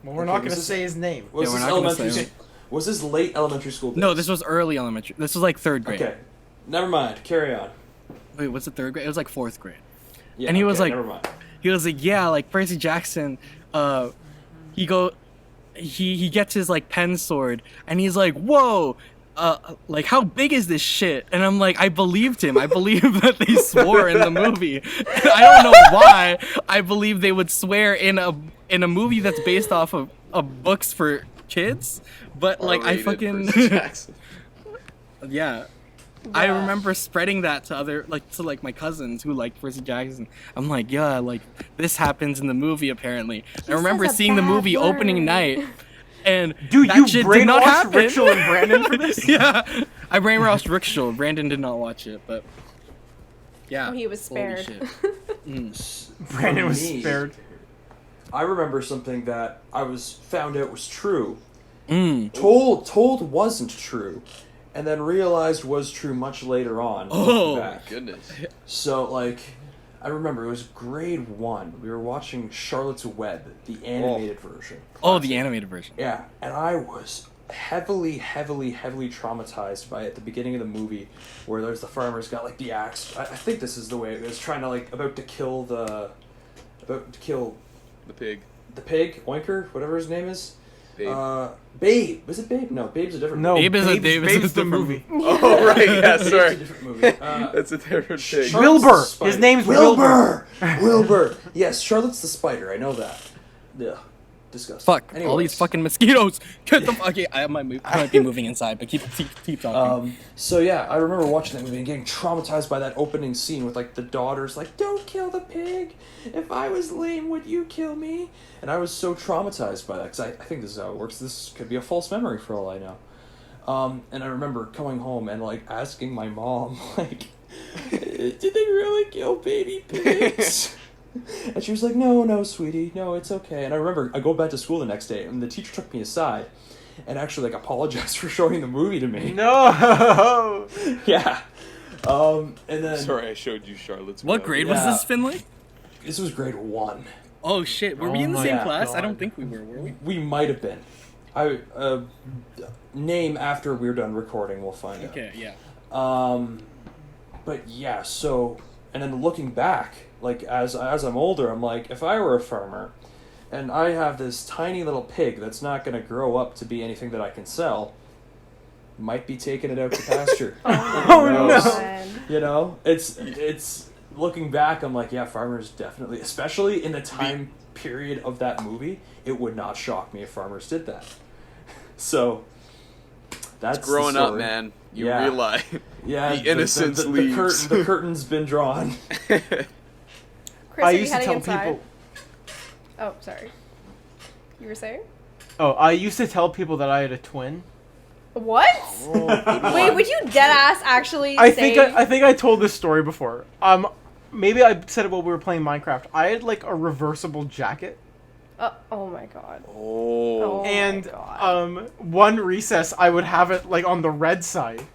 Well, we're Okay, not going was to this- say his name. Was Yeah, we're this not gonna elementary? say- Was this late elementary school days? No, this was early elementary. This was like 3rd grade. Okay, never mind. Carry on. Wait, was it 3rd grade? It was like 4th grade. Yeah, And he was like- never mind. He was like, yeah, like Percy Jackson, he gets his like pen sword and he's like, whoa, like how big is this shit? And I'm like, I believed him. I believe that they swore in the movie. And I don't know why I believe they would swear in a movie that's based off of books for kids. But like I R-rated fucking Percy Jackson. yeah. I remember spreading that to my cousins who like Percy Jackson. I'm like, yeah, like this happens in the movie apparently. I remember says a seeing the bad movie opening word. night, and Dude, that you shit did not brainwashed happen. Rachel and Brandon for this? Yeah, I brainwashed Rickshall. Brandon did not watch it, but yeah, Oh, he was holy spared. shit. Brandon For was me, spared. I remember something that I found out was true. Mm. Told wasn't true, and then realized was true much later on. looking Oh. back. Goodness. So like, I remember it was grade 1. We were watching Charlotte's Web, the animated version. Oh, the animated version. Yeah, and I was heavily traumatized by it at the beginning of the movie, where there's the farmer's got like the axe. I think this is the way it was trying to like about to kill the The pig. Oinker, whatever his name is. Babe. Babe. Was it Babe? No, Babe's a different No, movie. Babe is a- Babe is a Babe's the different movie. Oh right, yeah, Babe's a sorry. different movie. That's a different pig. Charlotte's Wilbur. the spider. His name's Wilbur. Wilbur. Yes, Charlotte's the spider. I know that. Yeah. Disgusting. Fuck all Anyways. these fucking mosquitoes. Get the okay. I might be moving inside, but keep talking. So yeah, I remember watching that movie and getting traumatized by that opening scene with like the daughters like, "Don't kill the pig. If I was lame, would you kill me?" And I was so traumatized by that because I think this is how it works. This could be a false memory for all I know. And I remember coming home and like asking my mom like, "Did they really kill baby pigs?" And she was like, no, sweetie, no, it's okay. And I remember I go back to school the next day, and the teacher took me aside and actually like apologized for showing the movie to me. No. Yeah. And then Sorry, I showed you Charlotte's What Web. grade was yeah. this, Finlay? this was grade 1. Oh shit, were we Oh in the my same class? God. I don't think we were we? We might have been. I name after we're done recording, we'll find out. Okay, yeah. But yeah, so and then looking back, like as I'm older, I'm like, if I were a farmer and I have this tiny little pig that's not going to grow up to be anything that I can sell, might be taking it out to pasture. Oh, Who no. knows? God. You know, it's looking back, I'm like, yeah, farmers definitely, especially in the time period of that movie, it would not shock me if farmers did that. So that's It's growing the up, story. man. You Yeah. realize Yeah, the innocence the leaves. the curtain's been drawn. Chris, I are you used to heading tell inside? people. Oh, sorry. You were saying? Oh, I used to tell people that I had a twin. What? Wait, would you dead ass actually I say? think I told this story before. Maybe I said it while we were playing Minecraft. I had like a reversible jacket, Oh my god. Oh. my and God. one recess I would have it like on the red side,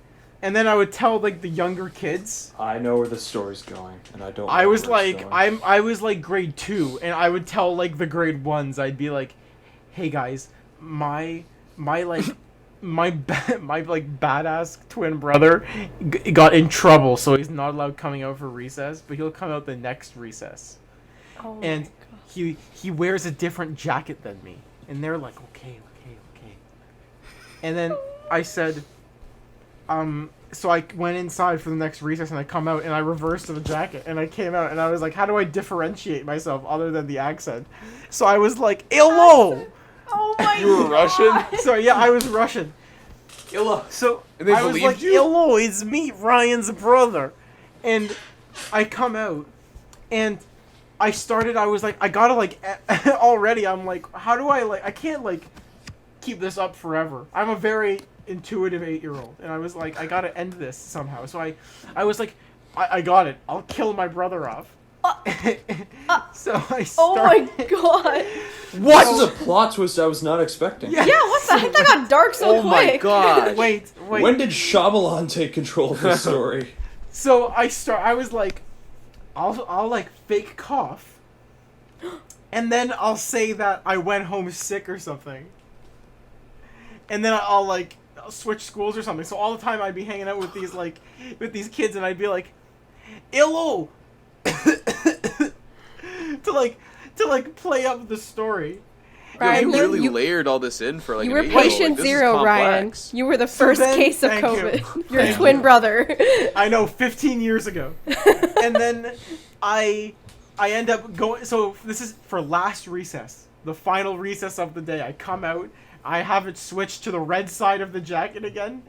and then I would tell like the younger kids. I know where the story's going, and I don't. I know was where it's like, going. I was like grade 2, and I would tell like the grade 1s. I'd be like, "Hey guys, my like my like badass twin brother got in trouble, so he's not allowed coming out for recess, but he'll come out the next recess, Oh my and God. he wears a different jacket than me." And they're like, "Okay." And then I said, so I went inside for the next recess, and I come out, and I reversed the jacket, and I came out, and I was like, how do I differentiate myself other than the accent? So I was like, "Hello!" Oh my You were God. Russian? So yeah, I was Russian. So And they I was believed like, you? "Hello, it's me, Ryan's brother." And I come out, and I was like, I gotta like, already I'm like, how do I like, I can't like keep this up forever. I'm a very intuitive 8-year-old, and I was like, I gotta end this somehow. So I was like, I got it. I'll kill my brother off. So I started. Oh my God. What? This is a plot twist I was not expecting. Yeah. Yeah, what the heck? That got dark so Oh my quick. god. Wait. When did Shyamalan take control of this story? So I was like, I'll like fake cough, and then I'll say that I went home sick or something, and then I'll switch schools or something. So all the time I'd be hanging out with these kids, and I'd be like, "Illo," to play up the story. Ryan, Ryan, you really layered all this in for like you an were 8-year-old. patient Like, this is zero, Ryan. complex. You were the first case of thank you. COVID. Your Thank twin you. brother. I know, 15 years ago. And then I end up going. So this is for last recess, the final recess of the day. I come out. I have it switched to the red side of the jacket again,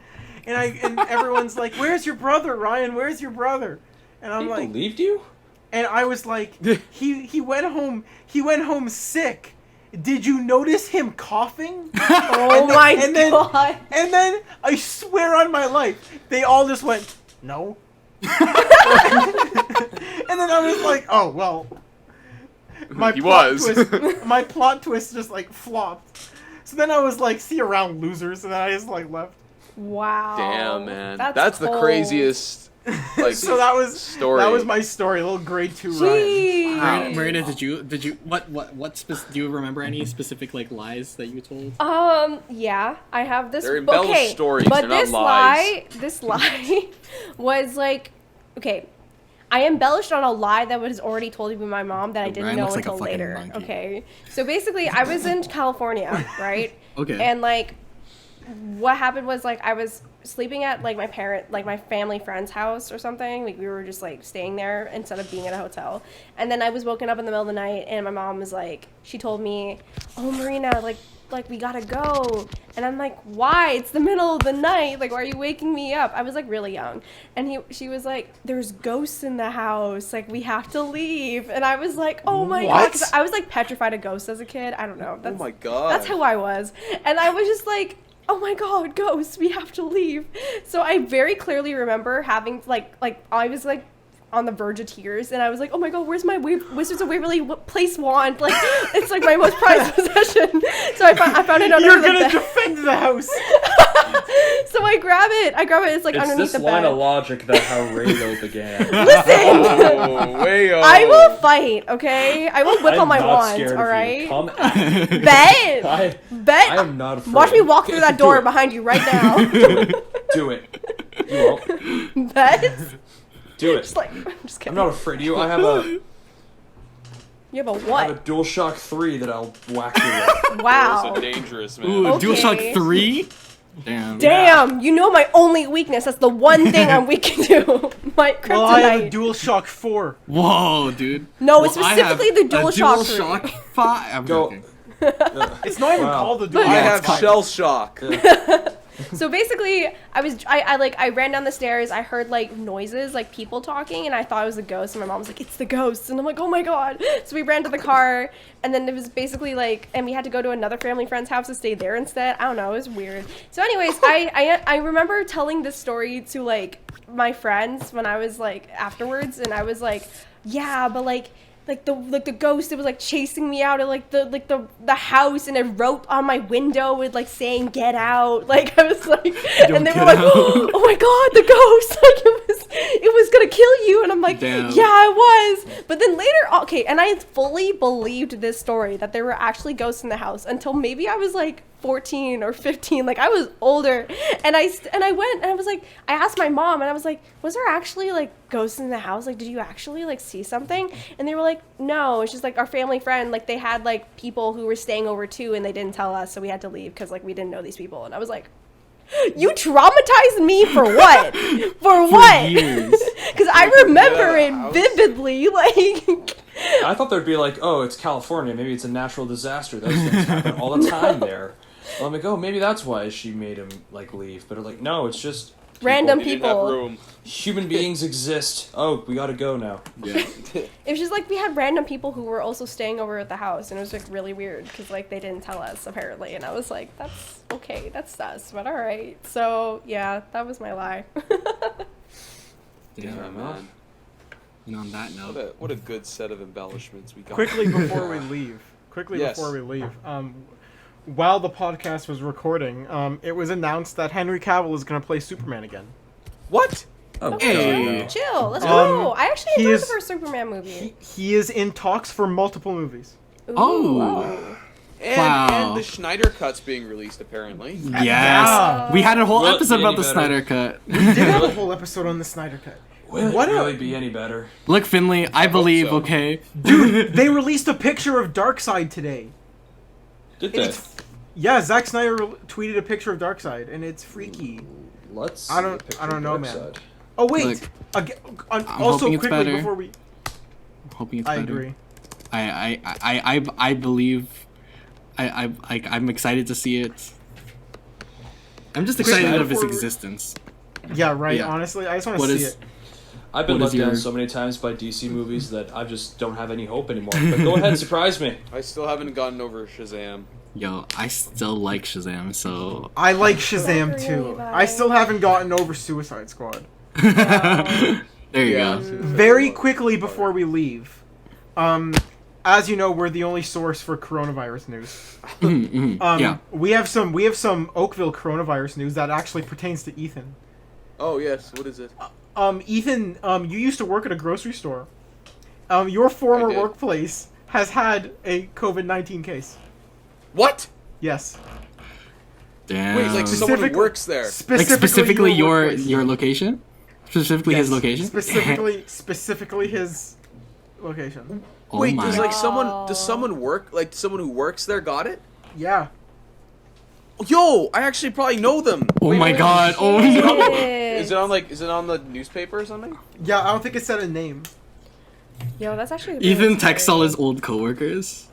and everyone's like, "Where's your brother, Ryan? Where's your brother?" And I'm People like, believed you? and I was like, he went home. He went home sick. Did you notice him coughing? Oh my god. And then I swear on my life, they all just went, no. And then I was like, oh well. My plot twist just like flopped. So then I was like, see you around, losers, and then I just like left. Wow. Damn, man. That's That's the cold. craziest like So that was story. That was my story, a little grade 2 Jeez. Ryan. Marina, did you do you remember any specific like lies that you told? Yeah, I have this. They're embellished stories, but they're not this lie was like, okay, I embellished on a lie that was already told to me by my mom that I didn't Ryan know looks like a until fucking later. monkey. Okay, so basically, I was in California, right? Okay. And like, what happened was like I was sleeping at like my family friend's house or something. Like we were just like staying there instead of being at a hotel. And then I was woken up in the middle of the night, and my mom was like, she told me, "Oh, Marina, like we gotta go." And I'm like, why? It's the middle of the night. Like, why are you waking me up? I was like really young. And she was like, there's ghosts in the house. Like, we have to leave. And I was like, oh my god. 'Cause I was like petrified of ghosts as a kid. I don't know. Oh my god. That's how I was. And I was just like, oh my god, ghosts, we have to leave. So I very clearly remember having like I was like on the verge of tears, and I was like, oh my god, where's my Wizards of Waverly Place wand? Like, it's like my most prized possession. So I found it under You're the gonna bed. defend the house. So I grab it. It's like It's underneath this the line bed. of logic that how Rado began. Listen, Oh, way I will fight, okay? I will whip I'm on my not wands, scared of you. alright? Come at me. Bet! Bet! I am not afraid. Watch me walk through that door Do it. behind you right now. Do it. You won't. Bet? Do it. Just like, I'm just kidding. I'm not afraid of you. I have a You have a I have a what? DualShock 3 that I'll whack you with. Wow. So dangerous, man. Ooh, Okay. DualShock 3? Damn. Damn, you know my only weakness. That's the one thing I'm weak to. My kryptonite. Well, I have a DualShock 4. Whoa, dude. No, it's Well, I have specifically the a DualShock 3. DualShock 5. I'm Go. joking. It's not even Wow. called the But- DualShock. I Yeah, have it's fine. shell shock. So basically, I ran down the stairs. I heard like noises, like people talking, and I thought it was a ghost. And my mom was like, "It's the ghost," and I'm like, "Oh my god!" So we ran to the car, and then it was basically like, and we had to go to another family friend's house to stay there instead. I don't know, it was weird. So, anyways, I remember telling this story to like my friends when I was like afterwards, and I was like, "Yeah, but like the ghost, it was like chasing me out of like the house, and it wrote on my window with like saying get out." Like I was like, and they were like, oh my god, the ghost, like it was gonna kill you. And I'm like, Damn. yeah, it was. But then later, okay, and I fully believed this story that there were actually ghosts in the house until maybe I was like 14 or 15. Like I was older, and I went and I was like, I asked my mom, and I was like, was there actually like ghosts in the house? Like, did you actually like see something? And they were like, no, it's just like our family friend, like they had like people who were staying over too, and they didn't tell us, so we had to leave because like we didn't know these people. And I was like, you traumatized me for what? For what? years. Because I remember it vividly. Like, I thought there'd be like, oh, it's California. Maybe it's a natural disaster. Those things happen all the time there. Well, I'm like, oh, maybe that's why she made him like leave. But like, no, it's just random They didn't have people. room. human beings exist. Oh, we gotta go now. Yeah. It was just like we had random people who were also staying over at the house, and it was like really weird because like they didn't tell us apparently, and I was like, that's okay, that's sus, but all right. So yeah, that was my lie. Yeah. Yeah, man. And on that note, What a good set of embellishments we got. Quickly before we leave. Yes. While the podcast was recording, it was announced that Henry Cavill is going to play Superman again. What? Oh, Hey. God, Chill. Let's go. I actually he enjoyed is- the first Superman movie. He is in talks for multiple movies. Ooh, Oh. wow. And the Schneider Cut's being released apparently. Yes. Yeah. We had a whole Will it episode be about any the better? Snyder Cut. We did have a whole episode on the Snyder Cut. Will What it a- really be any better? Look, Finley, I believe, so. okay? Dude, they released a picture of Darkseid today. Did And they? it's, yeah, Zack Snyder tweeted a picture of Darkseid, and it's freaky. Let's. I don't- see a picture I don't of know, man. Darkseid. Oh wait, Look, also hoping it's quickly better. before we, I'm hoping it's I better. agree. I believe. I'm excited to see it. I'm just excited Quickly of its before we- existence. Yeah, right. Yeah. Honestly, I just want to What see is- it. I've been What is let down your- so many times by DC movies that I just don't have any hope anymore. But go ahead, surprise me. I still haven't gotten over Shazam. Yo, I still like Shazam, so. I like Shazam Really, too. Levi? I still haven't gotten over Suicide Squad. There you Yeah. go. Very quickly before we leave, as you know, we're the only source for coronavirus news. Yeah. We have some Oakville coronavirus news that actually pertains to Ethan. Oh yes, what is it? Ethan, you used to work at a grocery store. Your former I did. workplace has had a COVID-19 case. What? Yes. Damn. Wait, like someone who Specifically- works there. Like specifically your workplace. location? Specifically his Yes, location? Specifically his location. Oh Wait, my. does like someone work like someone who works there got it? Yeah. Yo, I actually probably know them. Oh Wait, my wait, god. Oh no. Is it on the newspaper or something? Yeah, I don't think it said a name. Yo, that's actually. Really Ethan texts all scary. his old coworkers.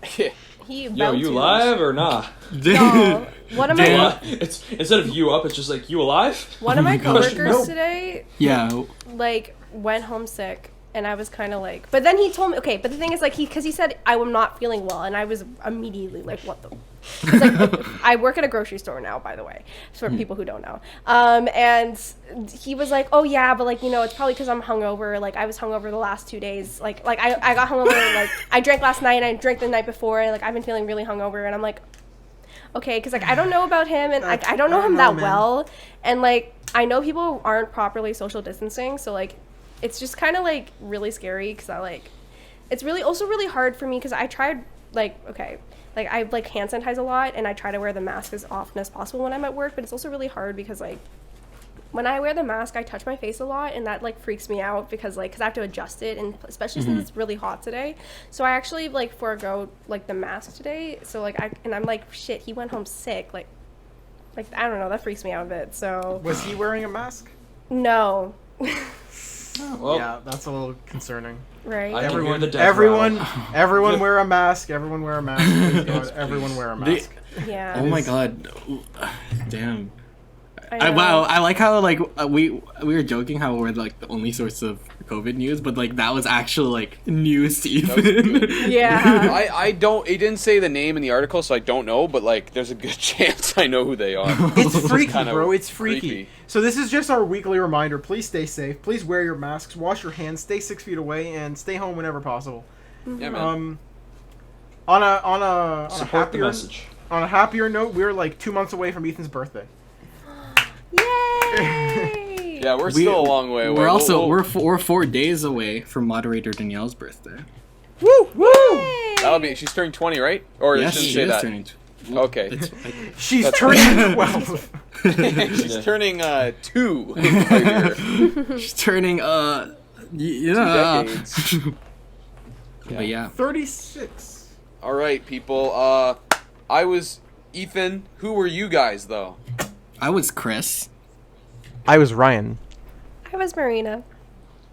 He Yo, you bounced. live or nah? No, one of my Damn. It's instead of you up, it's just like you alive. one of my gosh, coworkers no. today Yeah. like went home sick, and I was kind of like, but then he told me, okay, but the thing is like because he said I'm not feeling well, and I was immediately like, what the. 'Cause, like, I work at a grocery store now, by the way, for people who don't know. And he was like, "Oh yeah, but like it's probably because I'm hungover. Like I was hungover the last 2 days. Like I got hungover. Like I drank last night. And I drank the night before. And like I've been feeling really hungover." And I'm like, "Okay," because like I don't know about him, and I don't know him that man. well, and like I know people aren't properly social distancing, so like it's just kind of like really scary because I like it's really also really hard for me because I tried like okay. Like, I, like, hand sanitize a lot, and I try to wear the mask as often as possible when I'm at work, but it's also really hard because, like, when I wear the mask, I touch my face a lot, and that, like, freaks me out because, like, because I have to adjust it, and especially since it's really hot today. So I actually, like, forego, like, the mask today. So, like, I'm like, shit, he went home sick. Like, I don't know, that freaks me out a bit, so. Was he wearing a mask? No. Well, Yeah, that's a little concerning. Right? I can hear the death Everyone, rattle. everyone wear a mask. Everyone wear a mask. Please, God, everyone wear a mask. Yeah. Oh my god. Damn. I know. Wow, I like how like we were joking how we're like the only source of COVID news, but like that was actual like news to Ethan. Yeah. I don't. It didn't say the name in the article, so I don't know. But like, there's a good chance I know who they are. It's freaky, kinda bro. It's freaky. creepy. So this is just our weekly reminder. Please stay safe. Please wear your masks. Wash your hands. Stay 6 feet away, and stay home whenever possible. Yeah, man. On a Support the happier message. on a happier note, we're like 2 months away from Ethan's birthday. Yay! Yeah, we're still a long way away. We're also We'll- we're 4 days away from moderator Danielle's birthday. Woo woo! That'll be. She's turning 20, right? Or Yes, shouldn't she say is that. turning. Okay. It's, She's That's turning 12. She's turning 2 later. she's turning yeah. decades. But yeah. 36. All right, people. I was Ethan. Who were you guys, though? I was Chris. I was Ryan. I was Marina.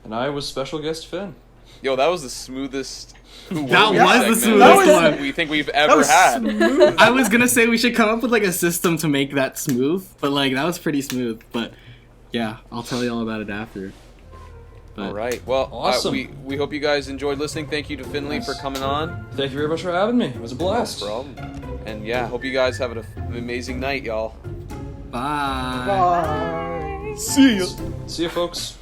And I was special guest Finn. Yo, that was the smoothest. Who That were we was the segment smoothest one. we think we've That ever was had. smooth. I was gonna say we should come up with like a system to make that smooth, but like that was pretty smooth. But yeah, I'll tell you all about it after. But, All right. Well, Awesome. we hope you guys enjoyed listening. Thank you to Finlay for coming on. Thank you very much for having me. It was a blast. No problem. And yeah, hope you guys have an amazing night, y'all. Bye. Bye. See ya. See you, folks.